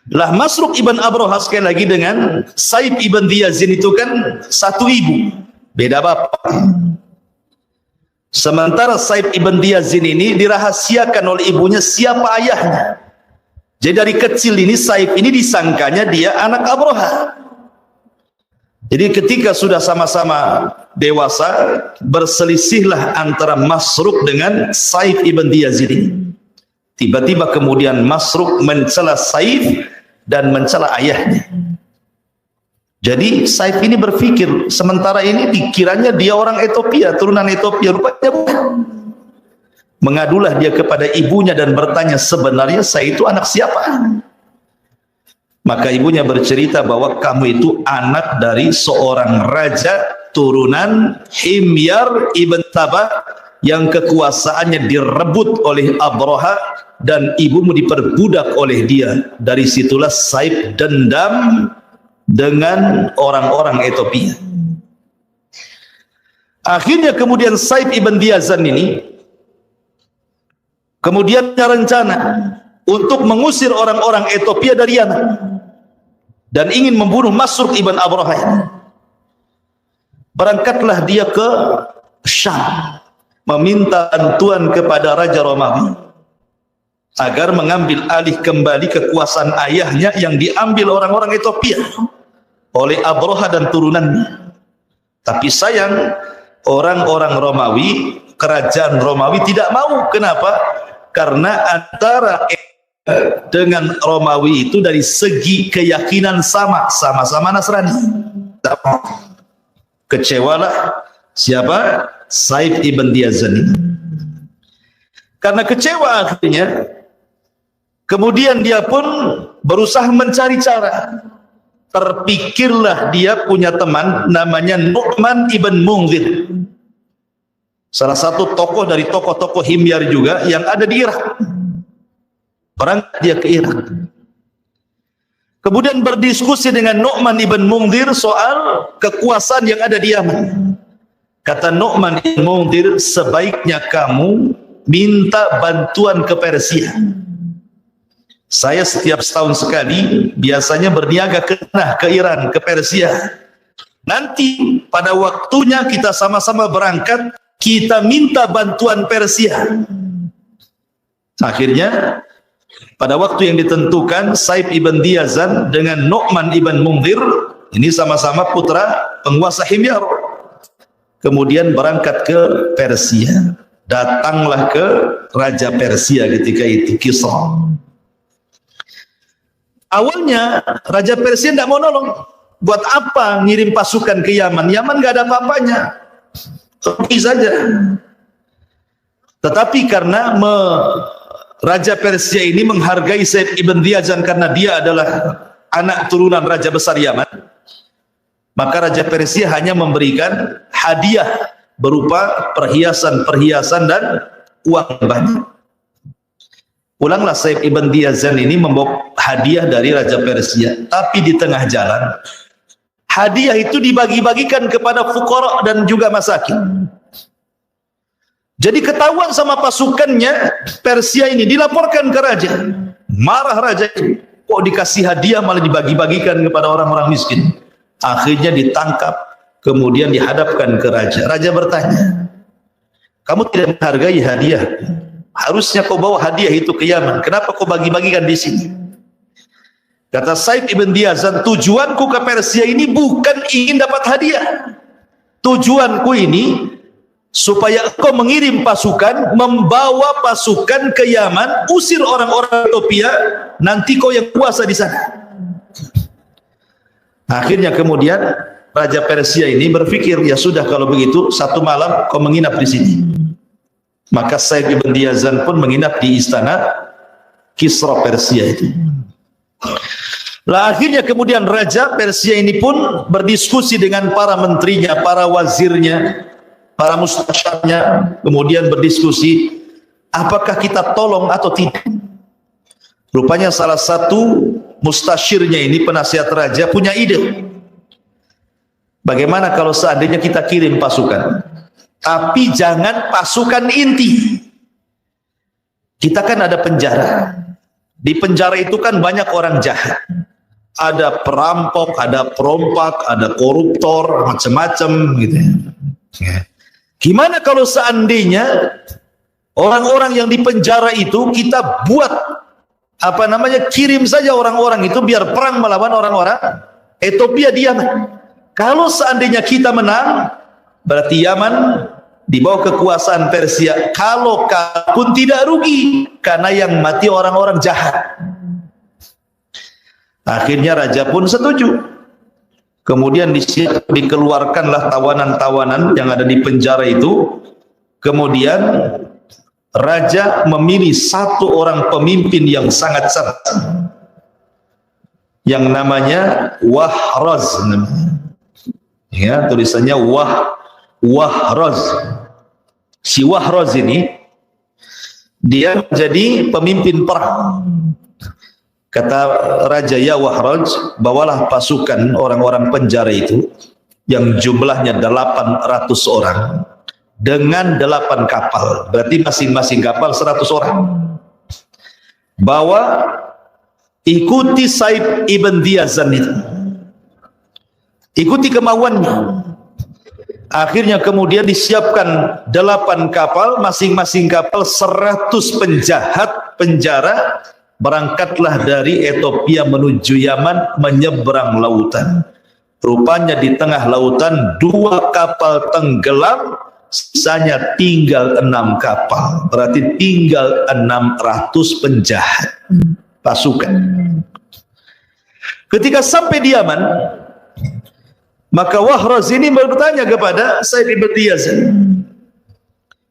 Lah Masruq ibn Abraha sekali lagi dengan Saib ibn Diyazin itu kan satu ibu, beda bapak. Sementara Saib ibn Diyazin ini dirahasiakan oleh ibunya siapa ayahnya. Jadi dari kecil ini Saib ini disangkanya dia anak Abraha. Jadi ketika sudah sama-sama dewasa, berselisihlah antara Masruq dengan Saib ibn Diyazin ini. Tiba-tiba kemudian Masruq mencela Saib dan mencela ayahnya. Jadi Saib ini berpikir, sementara ini dikiranya dia orang Ethiopia, turunan Ethiopia, rupanya bukan. Mengadulah dia kepada ibunya dan bertanya, sebenarnya saya itu anak siapa? Maka ibunya bercerita bahwa kamu itu anak dari seorang raja turunan Himyar ibn Tabah yang kekuasaannya direbut oleh Abraha dan ibumu diperbudak oleh dia. Dari situlah Saib dendam dengan orang-orang Ethiopia. Akhirnya kemudian Saib ibn Diyazan ini kemudian rencana untuk mengusir orang-orang Ethiopia dari Yaman dan ingin membunuh Masruq ibn Abraha. Berangkatlah dia ke Syam meminta bantuan kepada Raja Romawi agar mengambil alih kembali kekuasaan ayahnya yang diambil orang-orang Ethiopia oleh Abraha dan turunannya. Tapi sayang, orang-orang Romawi, kerajaan Romawi tidak mau. Kenapa? Karena antara dengan Romawi itu dari segi keyakinan sama-sama Nasrani. Kecewalah siapa? Saib ibn Diyazan. Karena kecewa akhirnya, kemudian dia pun berusaha mencari cara. Terpikirlah dia punya teman namanya Nu'man ibn Munzir, salah satu tokoh dari tokoh-tokoh Himyar juga yang ada di Irak. Berangkat dia ke Irak, kemudian berdiskusi dengan Nu'man ibn Munzir soal kekuasaan yang ada di Yaman. Kata Nu'man ibn Munzir, sebaiknya kamu minta bantuan ke Persia. Saya setiap setahun sekali biasanya berniaga ke Iran, ke Persia. Nanti pada waktunya kita sama-sama berangkat, kita minta bantuan Persia. Akhirnya pada waktu yang ditentukan, Saib ibn Diyazan dengan Nu'man ibn Munzir, ini sama-sama putra penguasa Himyar, kemudian berangkat ke Persia. Datanglah ke Raja Persia ketika itu, Kisra. Awalnya Raja Persia tidak mau nolong. Buat apa ngirim pasukan ke Yaman? Yaman nggak ada apa-apanya, pergi saja. Tetapi karena Raja Persia ini menghargai Saib ibn Diyazan karena dia adalah anak turunan Raja besar Yaman, maka Raja Persia hanya memberikan hadiah berupa perhiasan-perhiasan dan uang banyak. Pulanglah Saib ibn Diyazan ini membawa hadiah dari Raja Persia, tapi di tengah jalan hadiah itu dibagi-bagikan kepada fuqara dan juga masakin. Jadi ketahuan sama pasukannya Persia ini, dilaporkan ke raja. Marah raja itu, kok dikasih hadiah malah dibagi-bagikan kepada orang-orang miskin. Akhirnya ditangkap, kemudian dihadapkan ke raja. Raja bertanya, kamu tidak menghargai hadiah? Harusnya kau bawa hadiah itu ke Yaman. Kenapa kau bagi-bagikan di sini? Kata Saib ibn Diyazan, tujuanku ke Persia ini bukan ingin dapat hadiah. Tujuanku ini supaya engkau mengirim pasukan, membawa pasukan ke Yaman, usir orang-orang Ethiopia, nanti kau yang kuasa di sana. Akhirnya kemudian Raja Persia ini berpikir, ya sudah kalau begitu satu malam kau menginap di sini. Maka Saib ibn Diyazan pun menginap di istana Kisra Persia itu. Lah akhirnya kemudian Raja Persia ini pun berdiskusi dengan para menterinya, para wazirnya, para mustasyarnya, kemudian berdiskusi apakah kita tolong atau tidak. Rupanya salah satu mustasyirnya ini, penasihat raja, punya ide. Bagaimana kalau seandainya kita kirim pasukan, tapi jangan pasukan inti. Kita kan ada penjara. Di penjara itu kan banyak orang jahat. Ada perampok, ada perompak, ada koruptor, macam-macam gitu ya. Gimana kalau seandainya orang-orang yang di penjara itu kita buat kirim saja orang-orang itu biar perang melawan orang-orang Ethiopia di Yaman. Kalau seandainya kita menang, berarti Yaman di bawah kekuasaan Persia. Kalau pun tidak rugi karena yang mati orang-orang jahat. Akhirnya raja pun setuju. Kemudian dikeluarkanlah tawanan-tawanan yang ada di penjara itu. Kemudian raja memilih satu orang pemimpin yang sangat cerdas, yang namanya Wahraz. Ya, tulisannya Wahraz. Si Wahraz ini dia menjadi pemimpin perang. Kata raja, ya Wahraz, bawalah pasukan orang-orang penjara itu yang jumlahnya 800 orang dengan 8 kapal. Berarti masing-masing kapal 100 orang. Bawa, ikuti Saib ibn Diyazan itu. Ikuti kemauannya. Akhirnya kemudian disiapkan 8 kapal, masing-masing kapal 100 penjahat penjara. Berangkatlah dari Ethiopia menuju Yaman, menyeberang lautan. Rupanya di tengah lautan 2 kapal tenggelam, sisanya tinggal 6 kapal. Berarti tinggal 600 penjahat pasukan. Ketika sampai di Yaman, maka Wahraz ini bertanya kepada Said ibn Diyazan,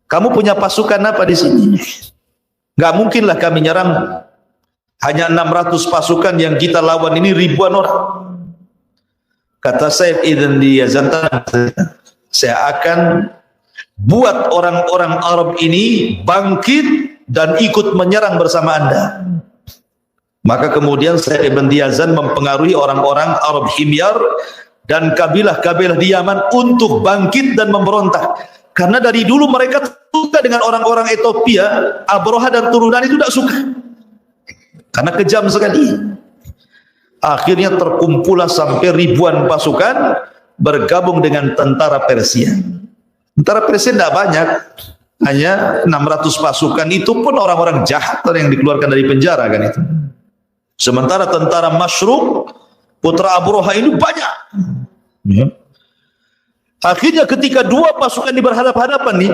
kamu punya pasukan apa di sini? Gak mungkinlah kami nyerang. Hanya 600 pasukan yang kita lawan ini ribuan orang. Kata Said ibn Diyazan, saya akan buat orang-orang Arab ini bangkit dan ikut menyerang bersama Anda. Maka kemudian Said ibn Diyazan mempengaruhi orang-orang Arab Himyar dan kabilah-kabilah di Yaman untuk bangkit dan memberontak. Karena dari dulu mereka suka dengan orang-orang Ethiopia. Abroha dan turunan itu tidak suka, karena kejam sekali. Akhirnya terkumpullah sampai ribuan pasukan bergabung dengan tentara Persia. Tentara Persia tidak banyak, hanya 600 pasukan. Itu pun orang-orang jahat yang dikeluarkan dari penjara kan itu. Sementara tentara Masyruk, putra Abroha ini banyak. Ya. Akhirnya ketika 2 pasukan berhadapan-hadapan nih,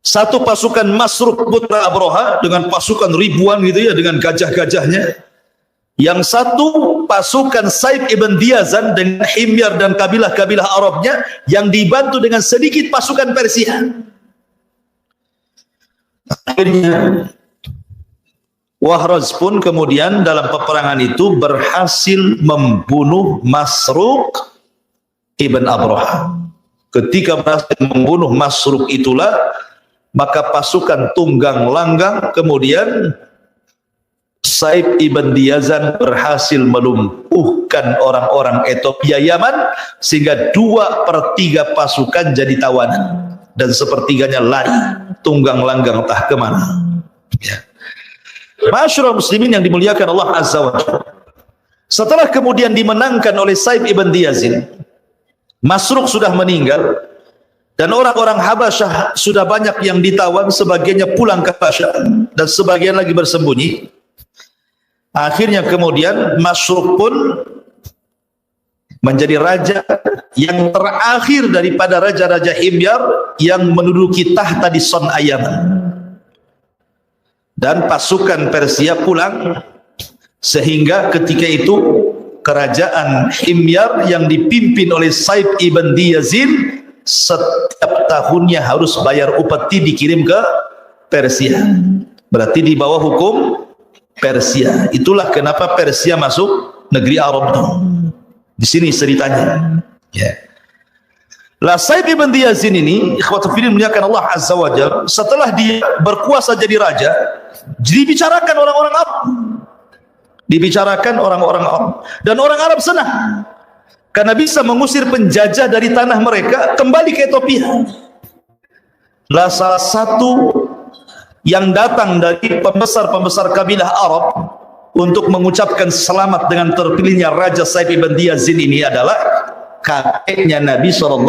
satu pasukan Masruk putra Abroha dengan pasukan ribuan gitu ya, dengan gajah-gajahnya. Yang satu pasukan Saib ibn Diyazan dengan Himyar dan kabilah-kabilah Arabnya yang dibantu dengan sedikit pasukan Persia. Akhirnya Wahraz pun kemudian dalam peperangan itu berhasil membunuh Masruk ibn Abroha. Ketika berhasil membunuh Masruk itulah, maka pasukan tunggang langgang kemudian Saib ibn Diyazan berhasil melumpuhkan orang-orang Ethiopia Yaman, sehingga 2/3 pasukan jadi tawanan dan sepertiganya lari tunggang langgang entah kemana. Ya. Masyarul muslimin yang dimuliakan Allah Azza wa Jalla, setelah kemudian dimenangkan oleh Saib ibn Diyazin, Masruk sudah meninggal dan orang-orang Habasyah sudah banyak yang ditawan, sebagiannya pulang ke Habasyah dan sebagian lagi bersembunyi. Akhirnya kemudian Masruk pun menjadi raja yang terakhir daripada raja-raja Himyar yang menduduki tahta di Son'a Yaman. Dan pasukan Persia pulang, sehingga ketika itu kerajaan Himyar yang dipimpin oleh Saib ibn Diyazin setiap tahunnya harus bayar upeti dikirim ke Persia. Berarti di bawah hukum Persia. Itulah kenapa Persia masuk negeri Arab itu. Di sini ceritanya. Ya. Lah Saib ibn Diyazin ini, ikhwatul fillah muliakan Allah Azza wa Jalla, setelah dia berkuasa jadi raja, dibicarakan orang-orang Arab. dibicarakan orang-orang Arab, dan orang Arab senang karena bisa mengusir penjajah dari tanah mereka kembali ke Ethiopia. Lah salah satu yang datang dari pembesar-pembesar kabilah Arab untuk mengucapkan selamat dengan terpilihnya Raja Said ibn Diyazin ini adalah kakeknya Nabi SAW,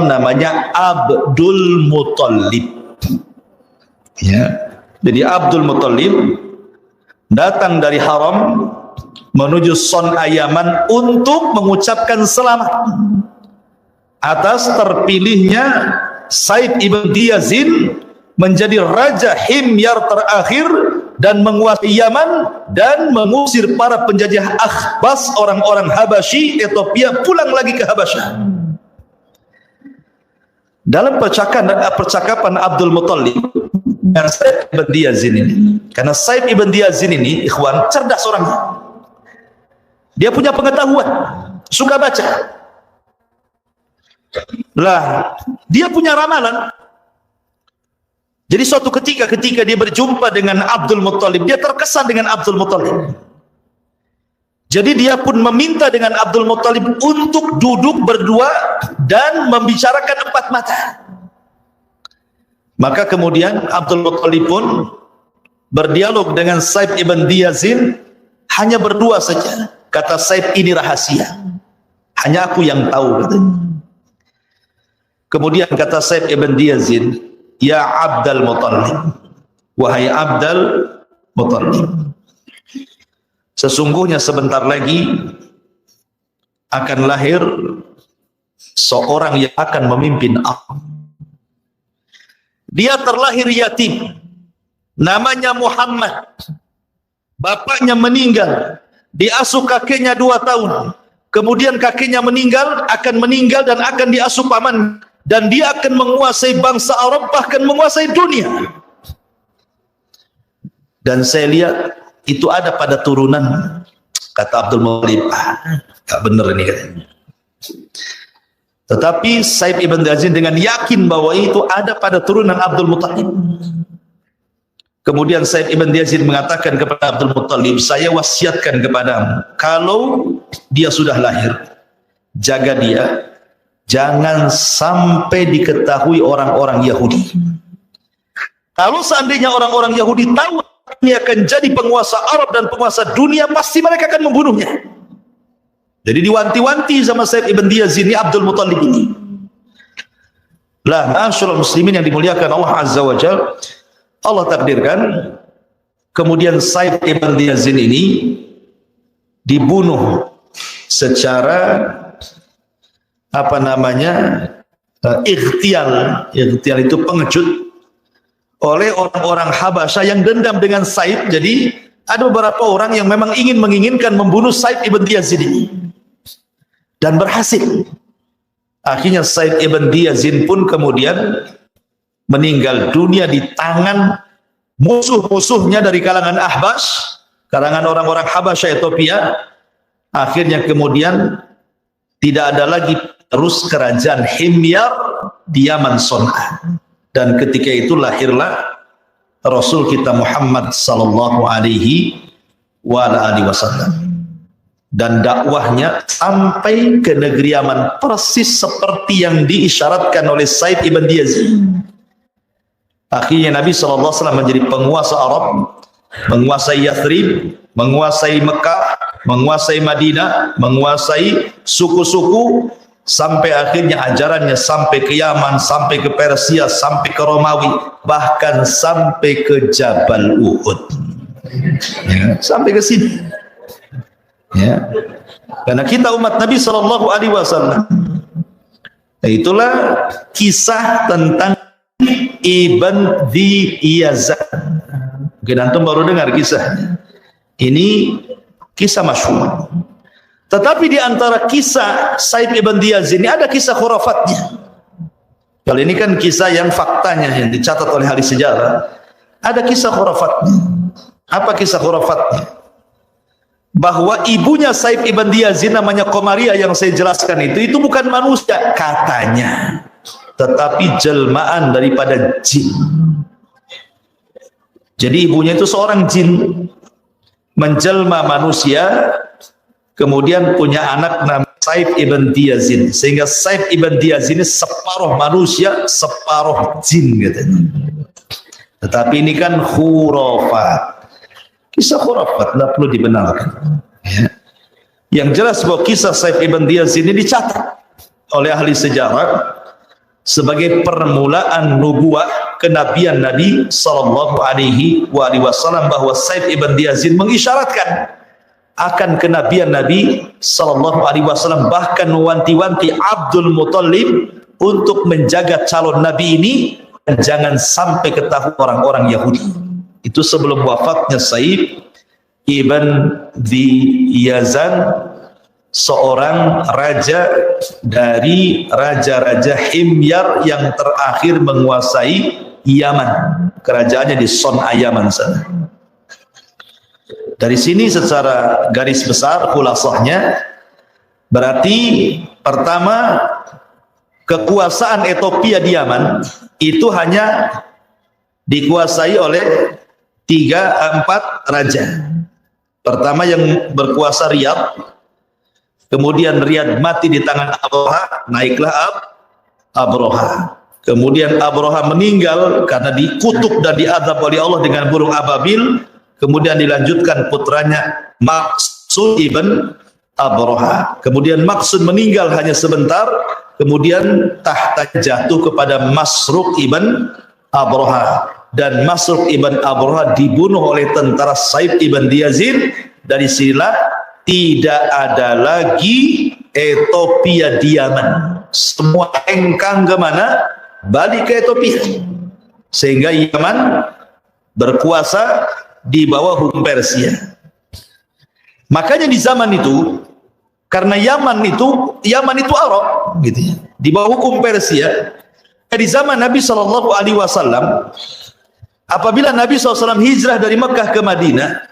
namanya Abdul Muttalib. Ya. Jadi Abdul Muttalib datang dari Haram menuju Son'a Yaman untuk mengucapkan selamat atas terpilihnya Said ibn Diyazin menjadi Raja Himyar terakhir dan menguasai Yaman dan mengusir para penjajah Akhbas, orang-orang Habasyi Ethiopia, pulang lagi ke Habasyah. Dalam percakapan Abdul Muttalib dengan Said ibn Diyazin ini, karena Said ibn Diyazin ini, ikhwan, cerdas orangnya. Dia punya pengetahuan, suka baca. Lah, dia punya ramalan. Jadi suatu ketika dia berjumpa dengan Abdul Muttalib, dia terkesan dengan Abdul Muttalib. Jadi dia pun meminta dengan Abdul Muttalib untuk duduk berdua dan membicarakan empat mata. Maka kemudian Abdul Muttalib pun berdialog dengan Said ibn Diyazin hanya berdua saja. Kata Said, ini rahasia, hanya aku yang tahu, katanya. Kemudian kata Said ibn Diyazin, ya Abdul Muttalib, wahai Abdul Muttalib, sesungguhnya sebentar lagi akan lahir seorang yang akan memimpin aku. Dia terlahir yatim, namanya Muhammad. Bapaknya meninggal, diasuh kakeknya 2 tahun. Kemudian kakeknya meninggal, akan meninggal dan akan diasuh paman, dan dia akan menguasai bangsa Arab, bahkan menguasai dunia. Dan saya lihat itu ada pada turunan, kata Abdul Muttalib. Gak benar ini katanya. Tetapi Said ibn Diyazin dengan yakin bahwa itu ada pada turunan Abdul Muttalib. Kemudian Said ibn Diyazin mengatakan kepada Abdul Muttalib, saya wasiatkan kepadamu, kalau dia sudah lahir, jaga dia, jangan sampai diketahui orang-orang Yahudi. Kalau seandainya orang-orang Yahudi tahu ini akan jadi penguasa Arab dan penguasa dunia, pasti mereka akan membunuhnya. Jadi diwanti-wanti sama Said ibn Diyazin ini Abdul Muttalib ini. Lah, ma'asyiral muslimin yang dimuliakan Allah Azza wa Jalla, Allah takdirkan kemudian Said ibn Diyazin ini dibunuh secara apa namanya, ightial itu pengecut, oleh orang-orang Habasyah yang dendam dengan Said. Jadi ada beberapa orang yang memang menginginkan membunuh Said ibn Diyazin ini, dan berhasil. Akhirnya Said ibn Diyazin pun kemudian meninggal dunia di tangan musuh-musuhnya dari kalangan Ahbas, kalangan orang-orang Habasyah Ethiopia. Akhirnya kemudian tidak ada lagi terus kerajaan Himyar di Yaman Son'a, dan ketika itu lahirlah Rasul kita Muhammad sallallahu alaihi wasallam, dan dakwahnya sampai ke negeri Yaman persis seperti yang diisyaratkan oleh Said ibn Diyazin. Akhirnya Nabi SAW menjadi penguasa Arab, menguasai Yathrib, menguasai Mekah, menguasai Madinah, menguasai suku-suku, sampai akhirnya ajarannya sampai ke Yaman, sampai ke Persia, sampai ke Romawi, bahkan sampai ke Jabal Uhud, ya, sampai ke sini. Ya. Karena kita umat Nabi SAW, itulah kisah tentang Ibn Diyazin. Mungkin antum baru dengar kisahnya. Ini kisah masyhur. Tetapi di antara kisah Said ibn Diyazin ini ada kisah khurafatnya. Kalau ini kan kisah yang faktanya yang dicatat oleh ahli sejarah, ada kisah khurafatnya. Apa kisah khurafatnya? Bahwa ibunya Said ibn Diyazin namanya Qomaria yang saya jelaskan itu bukan manusia katanya, tetapi jelmaan daripada jin. Jadi ibunya itu seorang jin. menjelma manusia, kemudian punya anak namanya Saif ibn Diyazin, sehingga Saif ibn Diyazin ini separuh manusia, separuh jin katanya. Tetapi ini kan khurafat, kisah khurafat, tidak perlu dibenarkan. Yang jelas bahwa kisah Saif ibn Diyazin ini dicatat oleh ahli sejarah sebagai permulaan nubuah kenabian Nabi sallallahu alaihi wasallam, bahwa Saif ibn Diyazin mengisyaratkan akan kenabian Nabi sallallahu alaihi wasallam, bahkan mewanti-wanti Abdul Muthalib untuk menjaga calon nabi ini dan jangan sampai ketahui orang-orang Yahudi. Itu sebelum wafatnya Saif ibn Diyazan, seorang raja dari raja-raja Himyar yang terakhir menguasai Yaman. Kerajaannya di Son'a Yaman sana. Dari sini secara garis besar khulasahnya berarti pertama, kekuasaan Ethiopia di Yaman itu hanya dikuasai oleh 3-4 raja. Pertama yang berkuasa Riyadh, kemudian Riyadh mati di tangan Abroha, naiklah Abroha. Kemudian Abroha meninggal karena dikutuk dan diazab oleh Allah dengan burung ababil. Kemudian dilanjutkan putranya Maksud ibn Abroha. Kemudian Maksud meninggal hanya sebentar, kemudian tahta jatuh kepada Masruq ibn Abroha, dan Masruq ibn Abroha dibunuh oleh tentara Saif ibn Diyazin. Dari sinilah tidak ada lagi Ethiopia di Yaman, semua engkang ke mana? Balik ke Ethiopia, sehingga Yaman berkuasa di bawah hukum Persia. Makanya di zaman itu, karena Yaman itu Arab gitu ya, di bawah hukum Persia. Di zaman Nabi Shallallahu Alaihi Wasallam, apabila Nabi SAW hijrah dari Mekah ke Madinah,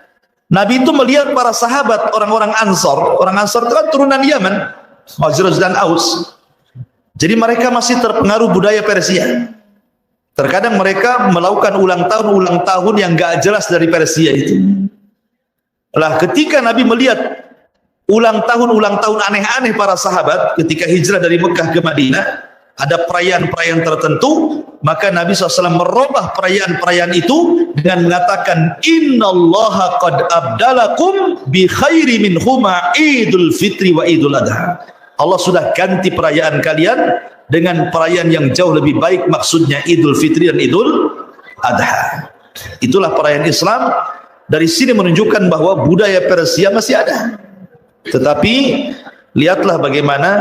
Nabi itu melihat para sahabat orang-orang Ansor. Orang Ansor itu kan turunan Yaman, Khazraj dan Aus. Jadi mereka masih terpengaruh budaya Persia. Terkadang mereka melakukan ulang tahun yang gak jelas dari Persia itu. Lah ketika Nabi melihat ulang tahun aneh-aneh para sahabat ketika hijrah dari Mekah ke Madinah, ada perayaan-perayaan tertentu, maka Nabi SAW merubah perayaan-perayaan itu dengan mengatakan, innallaha qad abdalakum bi khairi minhuma idul fitri wa idul adha. Allah sudah ganti perayaan kalian dengan perayaan yang jauh lebih baik, maksudnya Idul Fitri dan Idul Adha. Itulah perayaan Islam. Dari sini menunjukkan bahwa budaya Persia masih ada. Tetapi lihatlah bagaimana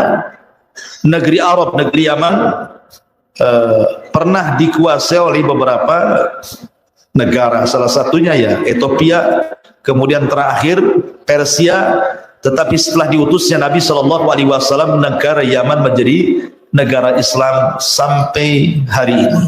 negeri Arab, negeri Yaman pernah dikuasai oleh beberapa negara. Salah satunya ya Ethiopia, kemudian terakhir Persia. Tetapi setelah diutusnya Nabi SAW, negara Yaman menjadi negara Islam sampai hari ini.